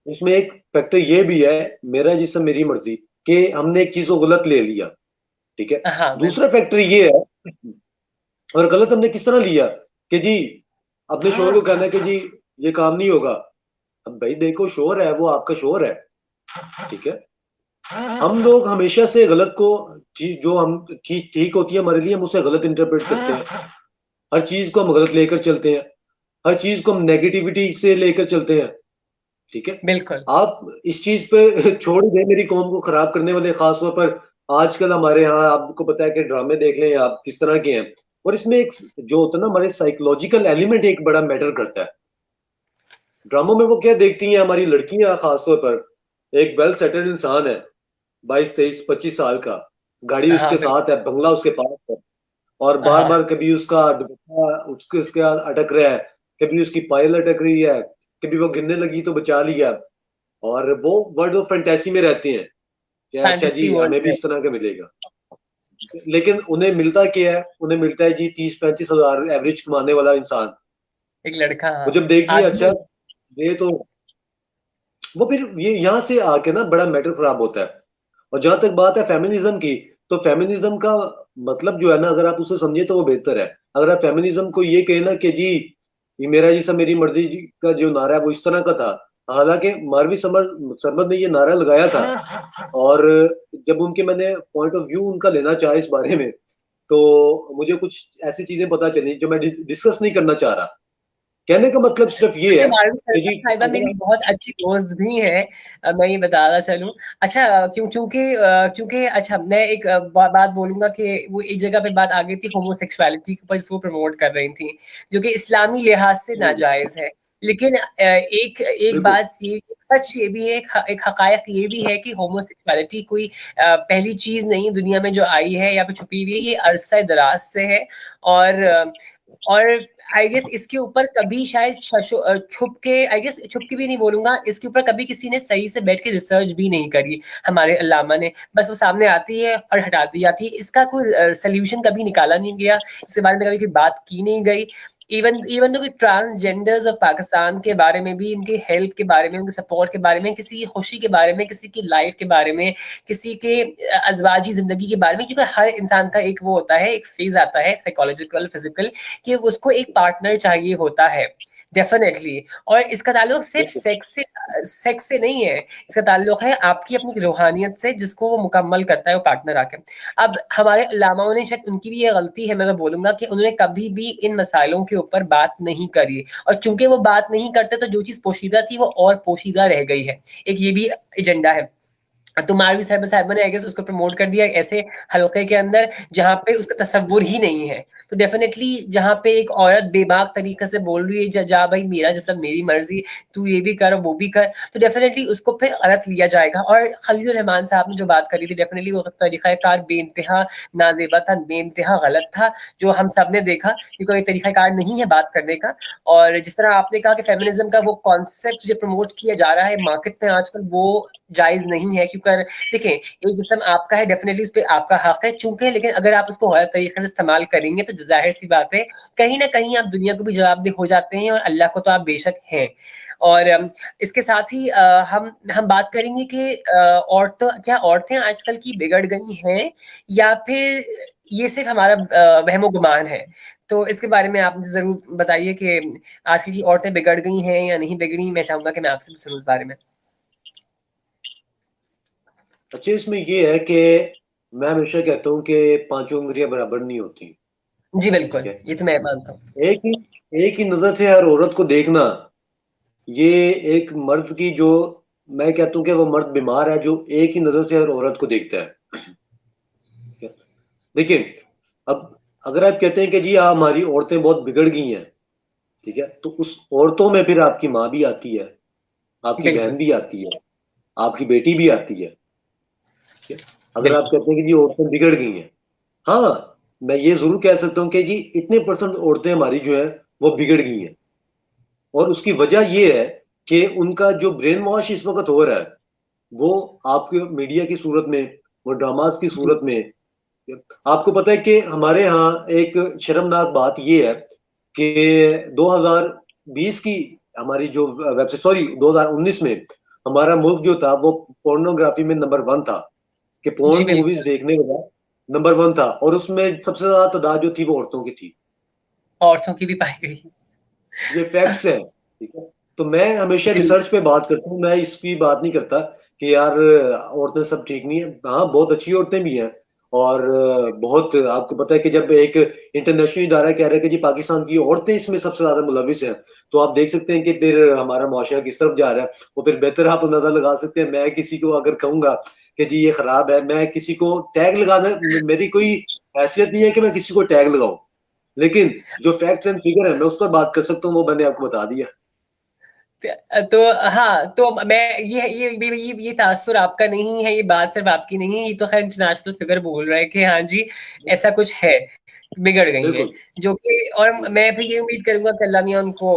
उसमें एक फैक्टर ये भी है, मेरा जिसम मेरी मर्जी, कि हमने एक चीज को गलत ले लिया। ठीक है। हाँ दूसरा बिल्कुल। फैक्टर ये है, और गलत हमने किस तरह लिया कि जी अपने शोहर को कहना है कि जी ये काम नहीं होगा। अब भाई देखो, शोहर है वो आपका शोहर है। ठीक है। हम लोग हमेशा से गलत को, जो हम चीज ठीक होती है हमारे लिए, हम उसे गलत इंटरप्रेट करते हैं। हर चीज को हम गलत लेकर चलते हैं, हर चीज को हम नेगेटिविटी से लेकर चलते हैं। ठीक है। बिल्कुल। आप इस चीज पे छोड़ दें मेरी कौम को खराब करने वाले, खासतौर पर आजकल हमारे यहाँ आपको पता है कि ड्रामे देख लें आप किस तरह के हैं। और इसमें एक जो होता है ना, हमारे साइकोलॉजिकल एलिमेंट एक बड़ा मैटर करता है। ड्रामों में वो क्या देखती हैं हमारी लड़कियां खासतौर पर, एक वेल सेटल्ड इंसान है, 22 23 25 साल का, गाड़ी हाँ उसके बिल्कुल। साथ है, बंगला उसके पास है, और बार हाँ बार कभी उसका दुपट्टा उसके उसके अटक रहा है, कभी उसकी पायल अटक रही है, कभी वो गिरने लगी तो बचा लिया, और वो वर्ल्ड ऑफ फैंटेसी में रहते हैं कि अच्छा फैंटेसी जी हमें वर्ल्ड भी में। इस तरह का मिलेगा। लेकिन उन्हें मिलता क्या है, उन्हें मिलता है जी 30 35 हजार एवरेज कमाने वाला इंसान। एक लड़का, वो हाँ। जब देखती है अच्छा, आदमी। ये तो, वो फिर ये यहाँ से आके ना बड़ा मैटर खराब होता है। और जहां तक बात है फेमिनिज्म की, तो फेमिनिज्म का मतलब जो है ना, अगर आप उसे समझे तो वो बेहतर है। अगर आप फेमिनिज्म को ये कहे ना कि जी ये मेरा जैसा मेरी मर्जी जी का जो नारा है वो इस तरह का था, हालांकि मारवी समर ने ये नारा लगाया था, और जब उनके मैंने पॉइंट ऑफ व्यू उनका लेना चाहा इस बारे में, तो मुझे कुछ ऐसी चीजें पता चली जो मैं डिस्कस नहीं करना चाह रहा। कहने का मतलब सिर्फ ये अच्छा, है मालूम कि सलमा जी साहिबा अगर मेरी आप, बहुत अच्छी दोस्त भी है। मैं ये बताना चलूं। अच्छा, क्योंकि क्योंकि अच्छा, मैं एक बात बोलूंगा कि वो एक जगह पे बात आ गई थी होमोसेक्सुअलिटी के ऊपर, जिसको प्रमोट कर रही थी, जो कि इस्लामी लिहाज से नाजायज है। लेकिन एक एक बिल्कुल बात ये, सच ये भी है, एक हकायक ये भी है कि होमोसेक्सुअलिटी कोई पहली चीज नहीं दुनिया में जो आई है या फिर छुपी हुई है, ये अरसा दराज से है। और और आई गेस इसके ऊपर कभी शायद छुप के, आई गेस छुप के भी नहीं बोलूंगा, इसके ऊपर कभी किसी ने सही से बैठ के रिसर्च भी नहीं करी हमारे अल्लामा ने। बस वो सामने आती है और हटा दी जाती है, इसका कोई सोल्यूशन कभी निकाला नहीं गया, इसके बारे में कभी कोई बात की नहीं गई। इवन इवन तो ट्रांसजेंडर्स ऑफ पाकिस्तान के बारे में भी, इनके हेल्प के बारे में, उनके सपोर्ट के बारे में, किसी की खुशी के बारे में, किसी की लाइफ के बारे में, किसी के अजवाजी जिंदगी के बारे में, क्योंकि हर इंसान का एक वो होता है, एक फेज आता है साइकोलॉजिकल फिजिकल, कि उसको एक पार्टनर चाहिए होता है डेफिनेटली। और इसका ताल्लुक सिर्फ सेक्स से नहीं है, इसका ताल्लुक है आपकी अपनी रूहानियत से, जिसको वो मुकम्मल करता है वो पार्टनर आके। अब हमारे उलमाओं ने, शायद उनकी भी ये गलती है, मैं तो बोलूंगा कि उन्होंने कभी भी इन मसाइलों के ऊपर बात नहीं करी, और चूंकि वो बात नहीं करते तो जो चीज पोशीदा थी वो और पोशीदा रह गई है। एक ये भी एजेंडा है। तो मारवी साहिबा ने आई गेस उसको प्रमोट कर दिया ऐसे हलके के अंदर जहां पे उसका तस्वुर ही नहीं है। तो डेफिनेटली जहां पे एक औरत बेबाक तरीके से बोल रही है, जा भाई मेरा जैसा मेरी मर्जी, तू ये भी कर वो भी कर, तो डेफिनेटली उसको फिर गलत लिया जाएगा। और खलील रहमान साहब ने जो बात करी थी, डेफिनेटली वो तरीका कार बेइंतहा नाजेबा था, बेइंतहा गलत था, जो हम सब ने देखा कि कोई तरीका कार नहीं है बात करने का। और जिस तरह आपने कहा कि फेमिनिज्म का वो कॉन्सेप्ट जो प्रमोट किया जा रहा है मार्केट में आजकल, वो जायज नहीं है। क्योंकि देखें, एक जिस्म आपका है, डेफिनेटली उस पर आपका हक है चूंकि, लेकिन अगर आप उसको गलत तरीके से इस्तेमाल करेंगे तो जाहिर सी बात है कहीं ना कहीं आप दुनिया को भी जवाबदेह हो जाते हैं, और अल्लाह को तो आप बेशक हैं। और इसके साथ ही हम बात करेंगे कि औरतें आजकल की बिगड़ गई हैं, या फिर ये सिर्फ हमारा वहमो गुमान है। तो इसके बारे में आप मुझे जरूर बताइए कि आजकल की औरतें बिगड़ गई हैं या नहीं बिगड़ी। मैं चाहूंगा कि मैं आपसे सुनूं इस बारे में। अच्छा, इसमें ये है कि मैं हमेशा कहता हूँ कि पांचों उंगलियां बराबर नहीं होती। जी ठीक बिल्कुल, है। ये तो मैं मानता हूँ। एक ही नजर से हर औरत को देखना, ये एक मर्द की जो, मैं कहता हूँ कि वो मर्द बीमार है जो एक ही नजर से हर औरत को देखता है। ठीक है? देखिए, अब अगर आप कहते हैं कि जी हाँ हमारी औरतें बहुत बिगड़ गई हैं, ठीक है, तो उस औरतों में फिर आपकी माँ भी आती है, आपकी बिल्कुल बहन भी आती है, आपकी बेटी भी आती है। ठीक है? अगर आप बिल्कुल कहते हैं कि जी औरतें बिगड़ गई हैं, हाँ, मैं ये जरूर कह सकता हूँ कि जी इतने परसेंट औरतें हमारी जो है वो बिगड़ गई हैं। और उसकी वजह ये है कि उनका जो ब्रेन वॉश इस वक्त हो रहा है, वो आपके मीडिया की सूरत में, वो ड्रामास की जी सूरत में। आपको पता है कि हमारे यहाँ एक शर्मनाक बात ये है कि 2020 की हमारी जो वेबसाइट, सॉरी 2019 में हमारा मुल्क जो था वो पोर्नोग्राफी में नंबर 1 था, कि जी पोर्न मूवीज बिल्कुल। देखने वाला नंबर 1 था, और उसमें सबसे ज्यादा तादाद जो थी वो औरतों की थी। औरतों की भी पाई गई। ये फैक्ट्स हैं। ठीक है। तो मैं हमेशा जी रिसर्च पे बात करता हूँ, मैं इसकी बात नहीं करता कि यार औरतें सब ठीक नहीं है। हाँ, बहुत अच्छी औरतें भी हैं। और बहुत, आपको पता है कि जब एक इंटरनेशनल इदारा कह रहा है कि जी पाकिस्तान की औरतें इसमें सबसे ज्यादा मुलविस हैं, तो आप देख सकते हैं कि फिर हमारा मुआशरा किस तरफ जा रहा है। वो फिर बेहतर आप अंदाजा लगा सकते हैं। मैं किसी को अगर कहूंगा कि जी ये खराब है, मैं किसी को टैग लगाना, मेरी कोई हैसियत नहीं है कि मैं किसी को टैग लगाऊं, लेकिन जो फैक्ट्स एंड फिगर है मैं उस पर बात कर सकता हूँ, वो मैंने आपको बता दिया। तो हाँ, तो मैं ये तासुर आपका नहीं है, ये बात सिर्फ आपकी नहीं है, ये तो खैर इंटरनेशनल फिगर बोल रहा है कि हाँ जी ऐसा कुछ है, बिगड़ गई हैं। बिल्कुल। जो कि, और मैं भी ये उम्मीद करूंगा कि अल्लाह मियां उनको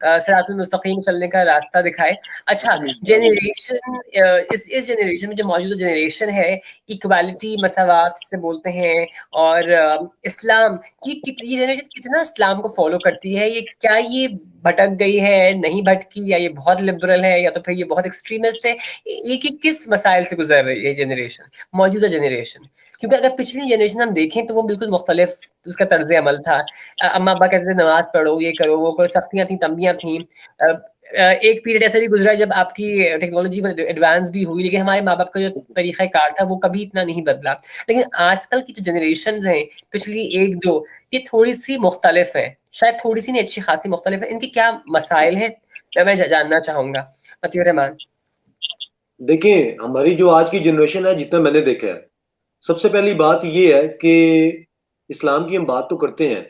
सिरातुल मुस्तकीम चलने का रास्ता दिखाए। अच्छा, जनरेशन, इस जनरेशन में जो मौजूदा जनरेशन है, इक्वालिटी मसावात से बोलते हैं, और इस्लाम की ये जनरेशन कितना इस्लाम को फॉलो करती है, ये क्या ये भटक गई है, नहीं भटकी, या ये बहुत लिबरल है, या तो फिर ये बहुत एक्सट्रीमिस्ट है, ये किस मसाइल से गुजर रही है जनरेशन, मौजूदा जनरेशन। क्योंकि अगर पिछली जनरेशन हम देखें तो वो बिल्कुल मुख्तलिफ उसका तर्ज अमल था। अम्मा अब्बा कहते थे नमाज पढ़ो, ये करो वो करो, सख्तियां थी, तंबियां थी। एक पीरियड ऐसा भी गुजरा जब आपकी टेक्नोलॉजी एडवांस भी हुई, लेकिन हमारे माँ बाप का जो तरीका कार था वो कभी इतना नहीं बदला। लेकिन आजकल की जो जनरेशन है, पिछली एक दो, ये थोड़ी सी मुख्तलिफ है, शायद थोड़ी सी नहीं, अच्छी खासी मुख्तलिफ है। इनके क्या मसाइल हैं, मैं जानना चाहूंगा अतीउर रहमान। देखिए, हमारी जो आज की जनरेशन है, जितना मैंने देखा है, सबसे पहली बात ये है कि इस्लाम की हम बात तो करते हैं,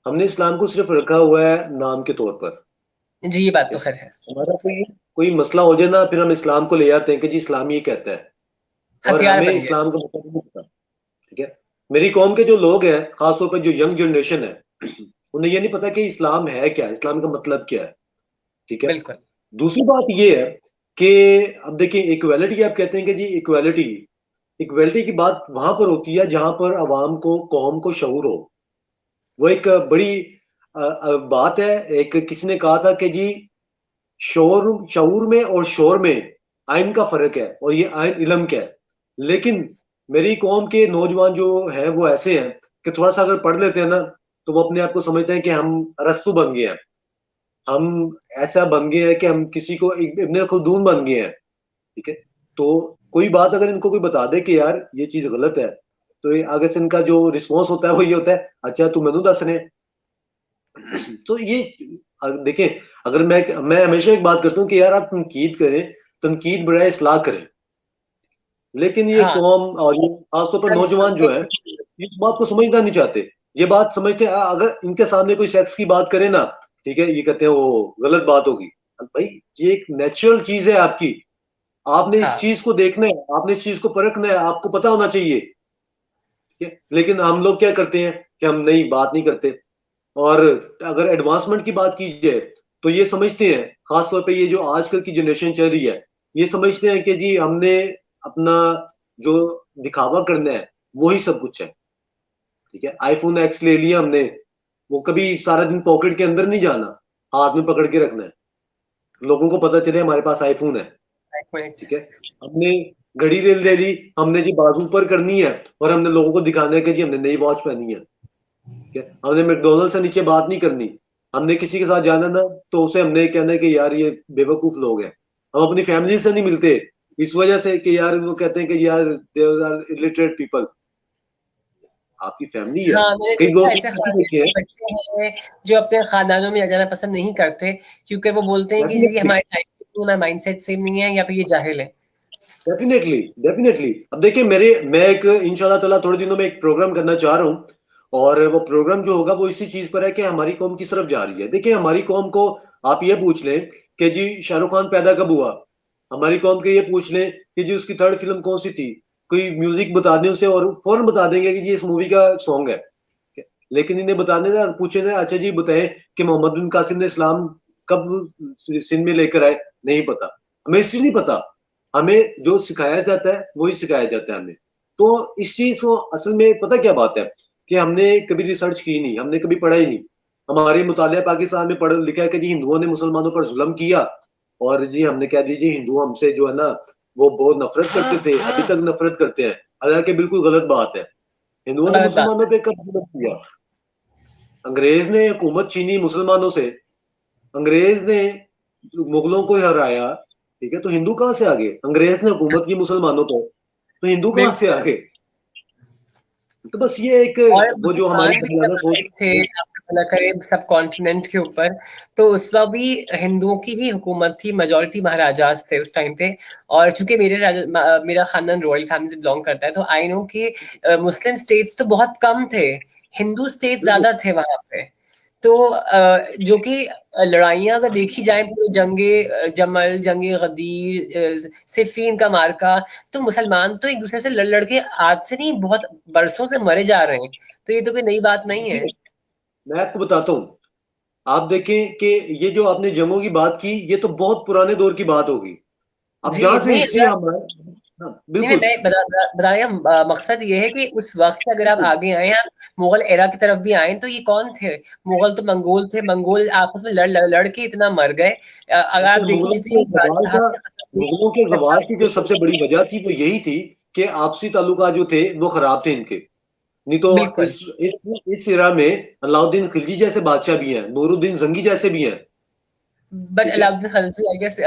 हमने इस्लाम को सिर्फ रखा हुआ है नाम के तौर पर। जी ये बात ठीक तो है। खैर है। हमारा कोई कोई मसला हो जाए ना, फिर हम इस्लाम को ले आते हैं कि जी इस्लाम ये कहता है, और हथियार हमें बन गया। इस्लाम का मतलब नहीं पता। ठीक है। मेरी कौम के जो लोग हैं, खासतौर पर जो यंग जनरेशन है, उन्हें ये नहीं पता कि इस्लाम है क्या, इस्लाम का मतलब क्या है। ठीक है। बिल्कुल दूसरी बात ये है कि अब देखिए, इक्वालिटी आप कहते हैं कि जी इक्वालिटी, इक्वालिटी की बात वहां पर होती है जहां पर अवाम को, कौम को शऊर हो। वो एक बड़ी बात है, एक किसी ने कहा था कि जी शोर शऊर में और शोर में आइन का फर्क है, और ये आइन इल्म का है। लेकिन मेरी कौम के नौजवान जो हैं वो ऐसे हैं कि थोड़ा सा अगर पढ़ लेते हैं ना, तो वो अपने आप को समझते हैं कि हम अरस्तू बन गए हैं, हम ऐसा बन गए हैं कि हम किसी को इब्ने खुलदून बन गए हैं। ठीक है, तो कोई बात अगर इनको कोई बता दे कि यार ये चीज गलत है, तो ये आगे से इनका जो रिस्पॉन्स होता है वो ये होता है, अच्छा तू मैनू दस रहे। तो ये देखिए, अगर मैं हमेशा एक बात करता हूँ कि यार आप तनकीद करें, तनकीद बजाय इस्लाह करें। लेकिन ये हाँ, कौम और ये खासतौर पर नौजवान जो है, इस बात को समझना नहीं चाहते। ये बात समझते हैं, अगर इनके सामने कोई सेक्स की बात करे ना, ठीक है, ये कहते हैं वो गलत बात होगी। भाई ये एक नेचुरल चीज है आपकी, आपने इस हाँ, चीज को देखना है, आपने इस चीज को परखना है, आपको पता होना चाहिए। ठीक है, लेकिन हम लोग क्या करते हैं कि हम नहीं बात नहीं करते। और अगर एडवांसमेंट की बात की जाए, तो ये समझते हैं, खासतौर पे ये जो आजकल की जनरेशन चल रही है, ये समझते हैं कि जी हमने अपना जो दिखावा करना है वही सब कुछ है। ठीक है, आईफोन एक्स ले लिया हमने, वो कभी सारा दिन पॉकेट के अंदर नहीं जाना, हाथ में पकड़ के रखना है, लोगों को पता चले हमारे पास आईफोन है। एक मिनट। ठीक है, हमने घड़ी ले ली, हमने जी बाजू पर करनी है, और हमने लोगों को दिखाना है कि जी हमने नई वॉच पहनी है। ठीक है, हमने मैकडोनल्ड से नीचे बात नहीं करनी, हमने किसी के साथ जाना ना, तो उसे हमने कहना है कि यार ये बेवकूफ लोग हैं। हम अपनी फैमिली से नहीं मिलते, इस वजह से कि यार वो कहते हैं कि यार दे आर इलिटरेट पीपल। आपकी फैमिली है, हाँ, मैंने कई देखा लोग ऐसे ऐसे देखे हैं। बच्चे हैं जो अपने खानदानों में जाना पसंद नहीं करते, क्योंकि वो बोलते हैं कि जी डेफिनेटली, हमारा माइंडसेट सेम नहीं है, या फिर ये जाहिल है। Definitely, definitely. अब देखिए, मैं एक इंशाल्लाह ताला थोड़े दिनों में एक प्रोग्राम करना चाह रहा हूँ, और वो प्रोग्राम जो होगा वो इसी चीज पर है कि हमारी कौम किस तरफ जा रही है। देखिए, हमारी कौम को आप ये पूछ लें कि जी शाहरुख खान पैदा कब हुआ, हमारी कौम के ये पूछ लें कि जी उसकी थर्ड फिल्म कौन सी थी, कोई म्यूजिक बता दें उसे और फौरन बता देंगे कि जी इस मूवी का सॉन्ग है। लेकिन इन्हें बताने ना, पूछे ना अच्छा जी बताएं कि मोहम्मद बिन कासिम ने इस्लाम कब सिंध में लेकर आए, नहीं पता, हमें हिस्ट्री नहीं पता। हमें जो सिखाया जाता है वही सिखाया जाता है हमें। तो इस चीज को असल में पता क्या बात है कि हमने कभी रिसर्च की नहीं, हमने कभी पढ़ा ही नहीं। हमारे मुतालिया पाकिस्तान में पढ़ लिखा है कि जी हिंदुओं ने मुसलमानों पर जुल्म किया, और जी हमने कह दी जी हिंदू हमसे जो है ना वो बहुत नफरत करते थे, अभी तक नफरत करते हैं। हालांकि बिल्कुल गलत बात है। हिंदुओं ने गलत बात। मुसलमानों पे कब जुल्म किया? अंग्रेज ने हुकूमत छीनी मुसलमानों से, अंग्रेज ने मुगलों को हराया। ठीक है, तो हिंदू कहाँ से आ गए? अंग्रेज ने हुकूमत की मुसलमानों पर, तो हिंदू कहाँ से बिल्कुल। आ गए? तो बस ये एक और वो जो हमारी मुसलमान भी जब बुनियादी सोच। आए थे अपना करे सब कॉन्टिनेंट के ऊपर, तो उस वक्त भी हिंदुओं की ही हुकूमत थी, मेजोरिटी महाराजास थे उस टाइम पे। और चूंकि मेरा खानदान रॉयल फैमिली से बिलोंग करता है, तो आई नो कि मुस्लिम स्टेट्स तो बहुत कम थे, हिंदू स्टेट बिल्कुल, ज्यादा थे वहां पे। तो जो कि लड़ाइयाँ अगर देखी जाए, पूरे जंगे जमल, जंगे गदीर, सिफीन का मार्का, तो मुसलमान तो एक दूसरे से लड़ लड़ के आज से नहीं बहुत बरसों से मरे जा रहे हैं। तो ये तो कोई नई बात नहीं है। मैं आपको बताता हूँ। आप देखें कि ये जो आपने जंगों की बात की, ये तो बहुत पुराने दौर की बात होगी। अब जी जहां से नहीं, हिस्ट्री हमारा, हाँ, नहीं बिल्कुल। मैं बताने का मकसद ये है कि उस वक्त से अगर आप बिल्कुल, आगे आए, आप मुगल एरा की तरफ भी आए, तो ये कौन थे? मुगल तो मंगोल थे, मंगोल आपस में लड़ के इतना मर गए। अगर आप देखिए, देखिए जितनी बादशाह मुगलों के जवाल की जो सबसे बड़ी वजह थी वो यही थी कि आपसी ताल्लुकात जो थे वो खराब थे इनके। नहीं तो बिल्कुल। इस इरा में अलाउद्दीन खिलजी जैसे बादशाह भी हैं, नूरुद्दीन जंगी जैसे भी हैं। बट ठीक है, अलाउद्दीन खिलजी आई गेस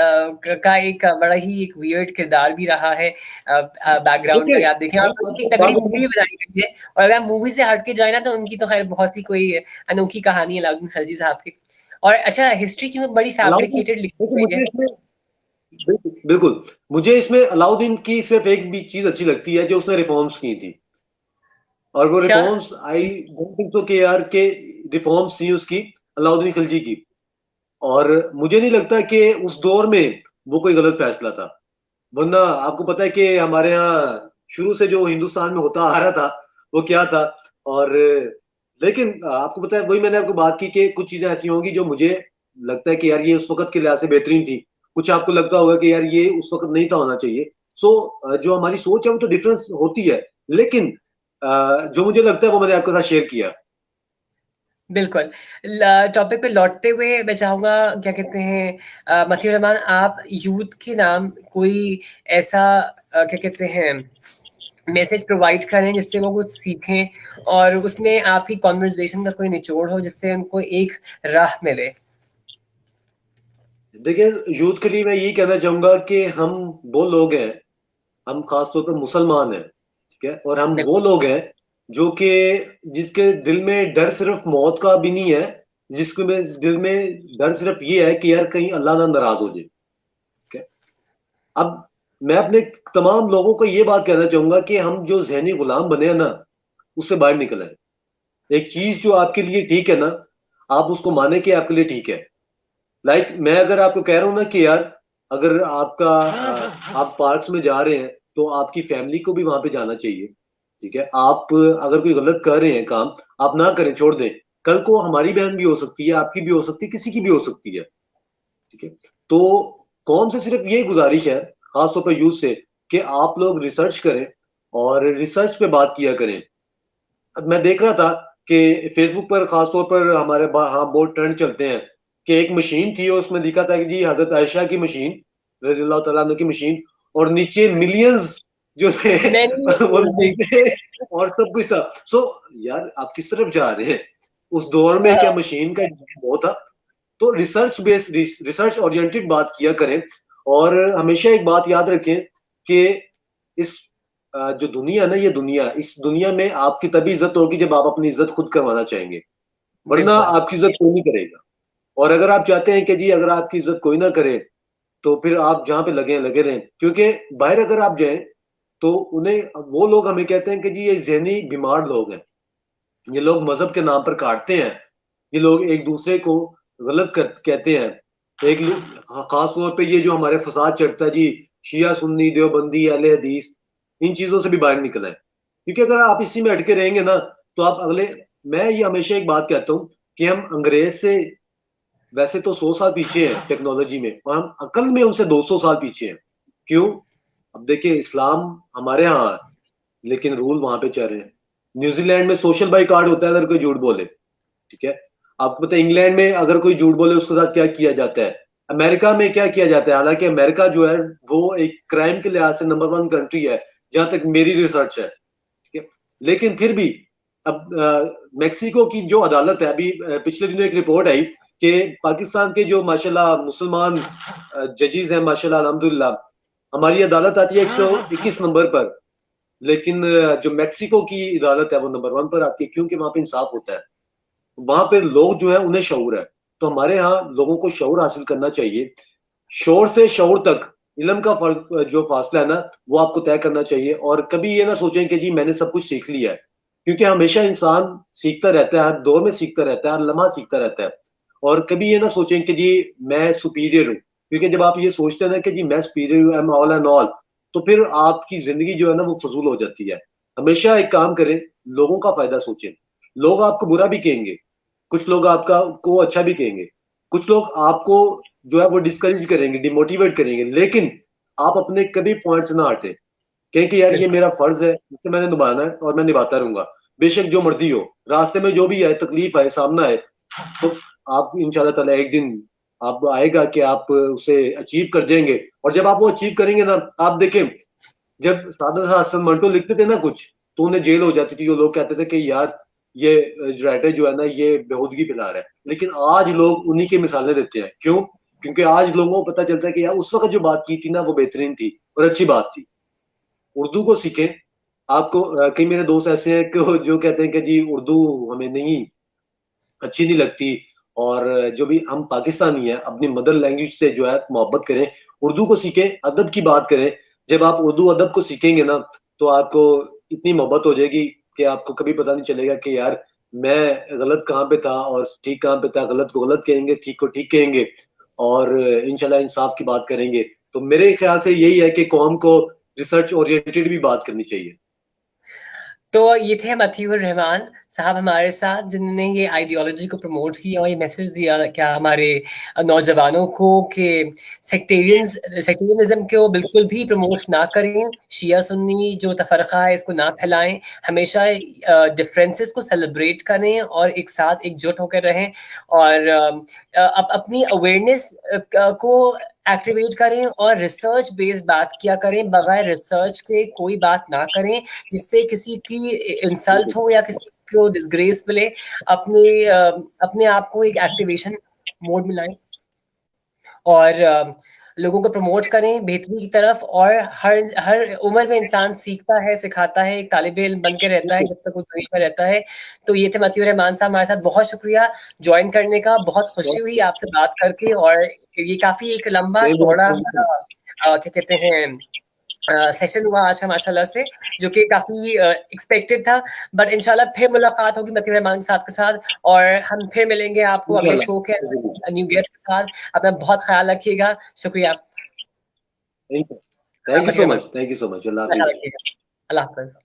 का एक बड़ा ही एक वियर्ड किरदार भी रहा है बैकग्राउंड देखिए में। आप देखें, और बहुत ही तगड़ी मूवी भी बनाई गई है। और अगर मूवी से हट के जाए ना, तो उनकी तो खैर बहुत ही कोई अनोखी कहानी है अलाउद्दीन खिलजी साहब की। और अच्छा, हिस्ट्री क्यों बड़ी अलाउद्दीन, फैब्रिकेटेड लिखी देखिए गई है। मुझे इसमें, बिल्कुल बिल्कुल, मुझे इसमें अलाउद्दीन की सिर्फ एक भी चीज अच्छी लगती है, जो उसने रिफॉर्म्स की थी। और वो क्या? Reforms, I don't think so कि यार के रिफॉर्म्स थी उसकी, अलाउद्दीन खिलजी की। और मुझे नहीं लगता कि उस दौर में वो कोई गलत फैसला था। वरना आपको पता है कि हमारे यहाँ शुरू से जो हिंदुस्तान में होता आ रहा था वो क्या था। और लेकिन आपको पता है, वही मैंने आपको बात की कि कुछ चीजें ऐसी होंगी जो मुझे लगता है कि यार ये उस वक्त के लिहाज से बेहतरीन थी, कुछ आपको लगता होगा कि यार ये उस वक्त नहीं था होना चाहिए। सो जो हमारी सोच है वो तो डिफरेंस होती है। लेकिन जो मुझे लगता है वो मैंने आपके साथ शेयर किया। बिल्कुल। टॉपिक पे लौटते हुए मैं चाहूँगा, क्या कहते हैं, मतीउर रहमान, आप यूथ के नाम कोई ऐसा क्या कहते हैं, मैसेज प्रोवाइड करें जिससे वो कुछ सीखें और उसमें आपकी कॉन्वर्सेशन का कोई निचोड़ हो जिससे उनको एक राह मिले। देखिए, यूथ के लिए मैं यही कहना चाहूंगा कि हम वो लोग हैं, हम खासतौर पर मुसलमान हैं, ठीक है, और हम वो बिल्कुल। लोग हैं जो कि जिसके दिल में डर सिर्फ मौत का भी नहीं है, जिसके में दिल में डर सिर्फ ये है कि यार कहीं अल्लाह ना नाराज हो जाए, ठीक है। अब मैं अपने तमाम लोगों को ये बात कहना चाहूंगा कि हम जो जहनी गुलाम बने हैं ना, उससे बाहर निकल आए। एक चीज जो आपके लिए ठीक है ना, आप उसको माने कि आपके लिए ठीक है। मैं अगर आपको कह रहा हूँ ना कि यार, अगर आप पार्क्स में जा रहे हैं तो आपकी फैमिली को भी वहां पे जाना चाहिए, ठीक है। आप अगर कोई गलत कर रहे हैं काम, आप ना करें, छोड़ दें। कल को हमारी बहन भी हो सकती है, आपकी भी हो सकती है, किसी की भी हो सकती है, ठीक है। तो कौन से सिर्फ ये गुजारिश है खासतौर पर यूथ से कि आप लोग रिसर्च करें और रिसर्च पे बात किया करें। अब मैं देख रहा था कि फेसबुक पर खासतौर पर हमारे हाँ बहुत ट्रेंड चलते हैं कि एक मशीन थी और उसमें लिखा था कि जी हजरत आयशा की मशीन, रजी अल्लाह तआला अन्हा की मशीन, और नीचे मिलियंस जो थे मैंने वो देख। लाइक थे और सब कुछ था। सो यार, आप किस तरफ जा रहे हैं? उस दौर में क्या हाँ, मशीन का वो था? तो रिसर्च बेस्ड, रिसर्च ओरिएंटेड बात किया करें। और हमेशा एक बात याद रखें कि इस जो दुनिया है ना, ये दुनिया, इस दुनिया में आपकी तभी इज्जत होगी जब आप अपनी इज्जत खुद करवाना चाहेंगे, वरना बिल्कुल। आपकी इज्जत कोई नहीं करेगा। और अगर आप चाहते हैं कि जी अगर आपकी इज्जत कोई ना करे, तो फिर आप जहां पे लगे हैं लगे रहें, क्योंकि बाहर अगर आप जाएं तो उन्हें वो लोग हमें कहते हैं कि जी ये जहनी बीमार लोग हैं, ये लोग मजहब के नाम पर काटते हैं, ये लोग एक दूसरे को कहते हैं। खास तौर पे ये जो हमारे फसाद चढ़ता है जी, शिया सुन्नी देवबंदी अहले हदीस, इन चीजों से भी बाहर निकला है। क्योंकि अगर आप इसी में अटके रहेंगे ना, तो आप अगले, मैं ये हमेशा एक बात कहता हूँ कि हम अंग्रेज से वैसे तो 100 साल पीछे हैं टेक्नोलॉजी में, और हम अकल में उनसे 200 साल पीछे हैं। क्यों? अब देखिए, इस्लाम हमारे यहाँ है, लेकिन रूल वहां पे चल रहे हैं। न्यूजीलैंड में सोशल बाइकआउट होता है अगर कोई झूठ बोले, ठीक है। आपको पता है इंग्लैंड में अगर कोई झूठ बोले उसके साथ क्या किया जाता है, अमेरिका में क्या किया जाता है। हालांकि अमेरिका जो है वो एक क्राइम के लिहाज से नंबर वन कंट्री है, जहां तक मेरी रिसर्च है, ठीक है। लेकिन फिर भी अब मेक्सिको की जो अदालत है, अभी पिछले दिनों एक रिपोर्ट आई कि पाकिस्तान के जो माशाल्लाह मुसलमान जजेस हैं, माशाल्लाह अल्हम्दुलिल्लाह, हमारी अदालत आती है 121 नंबर पर, लेकिन जो मेक्सिको की अदालत है वो नंबर वन पर आती है, क्योंकि वहां पे इंसाफ होता है। वहां पे लोग जो है उन्हें शऊर है। तो हमारे यहाँ लोगों को शऊर हासिल करना चाहिए। शोर से शऊर तक इल्म का फर्क, जो फासला है ना, वो आपको तय करना चाहिए। और कभी ये ना सोचें कि जी मैंने सब कुछ सीख लिया है, क्योंकि हमेशा इंसान सीखता रहता है, हर दौर में सीखता रहता है, हर लम्हा सीखता रहता है। और कभी ये ना सोचें कि जी मैं सुपीरियर हूँ, क्योंकि जब आप ये सोचते हैं ना कि जी मैं सुपीरियर हूँ, I am all and all, तो फिर आपकी जिंदगी जो है ना वो फजूल हो जाती है। हमेशा एक काम करें, लोगों का फायदा सोचें। लोग आपको बुरा भी कहेंगे, कुछ लोग आपका को अच्छा भी कहेंगे, कुछ लोग आपको जो है वो डिस्करेज करेंगे, डिमोटिवेट करेंगे, लेकिन आप अपने कभी पॉइंट से ना हटे, कहें यार ये बिल्कुल। मेरा फर्ज है, इसे मैंने निभाना है और मैं निभाता रहूंगा। बेशक जो मर्जी हो, रास्ते में जो भी है, तकलीफ आए, सामना है, तो आप इंशाल्लाह ताला एक दिन आप आएगा कि आप उसे अचीव कर जाएंगे। और जब आप वो अचीव करेंगे ना, आप देखें, जब सादा हसन मंटो लिखते थे ना कुछ, तो उन्हें जेल हो जाती थी। जो लोग कहते थे कि यार ये जो राइटर जो है ना ये बेहूदगी फैला रहा है, लेकिन आज लोग उन्हीं की मिसालें देते हैं। क्यों? क्योंकि आज लोगों को पता चलता है कि यार उस वक्त जो बात की थी ना वो बेहतरीन थी और अच्छी बात थी। उर्दू को सीखें। आपको कई मेरे दोस्त ऐसे हैं कि जो कहते हैं कि जी उर्दू हमें नहीं अच्छी नहीं लगती, और जो भी हम पाकिस्तानी हैं अपनी मदर लैंग्वेज से जो है मोहब्बत करें, उर्दू को सीखें, अदब की बात करें। जब आप उर्दू अदब को सीखेंगे ना, तो आपको इतनी मोहब्बत हो जाएगी कि आपको कभी पता नहीं चलेगा कि यार मैं गलत कहाँ पे था और ठीक कहाँ पे था। गलत को गलत कहेंगे, ठीक को ठीक कहेंगे, और इंशाल्लाह इंसाफ की बात करेंगे। तो मेरे ख्याल से यही है कि कौम को रिसर्च ओरिएंटेड भी बात करनी चाहिए। तो ये थे मतीउर रहमान साहब हमारे साथ, जिन्होंने ये आइडियोलॉजी को प्रमोट किया और ये मैसेज दिया क्या हमारे नौजवानों को कि सेक्टेरियनिज्म को बिल्कुल भी प्रमोट ना करें, शिया सुन्नी जो तफरका है इसको ना फैलाएं, हमेशा डिफरेंसेस को सेलिब्रेट करें और एक साथ एकजुट होकर रहें, और अपनी अवेयरनेस को एक्टिवेट करें और रिसर्च बेस्ड बात किया करें, बगैर रिसर्च के कोई बात ना करें जिससे किसी की इंसल्ट हो या किसी को डिसग्रेस मिले। अपने अपने आप को एक एक्टिवेशन मोड में लाएं और लोगों को प्रमोट करें बेहतरी की तरफ, और हर हर उम्र में इंसान सीखता है, सिखाता है, एक तालिब इल्म बन के रहता है जब तक वो दुनिया में रहता है। तो ये थे मतीउर रहमान साहब हमारे साथ, बहुत शुक्रिया ज्वाइन करने का, बहुत खुशी हुई आपसे बात करके, और ये काफी एक लंबा चौड़ा क्या कहते हैं सेशन हुआ आज का माशाल्लाह से, जो कि काफी एक्सपेक्टेड था। बट इंशाल्लाह फिर मुलाकात होगी मतीउर रहमान साहब के साथ, और हम फिर मिलेंगे आपको अगले शो के न्यू गेस्ट के साथ। अपना बहुत ख्याल रखिएगा, शुक्रिया। Thank you so much, thank you so much. Allah Hafiz. Allah Hafiz.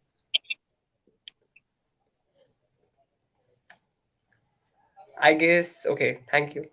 I guess, okay, thank you.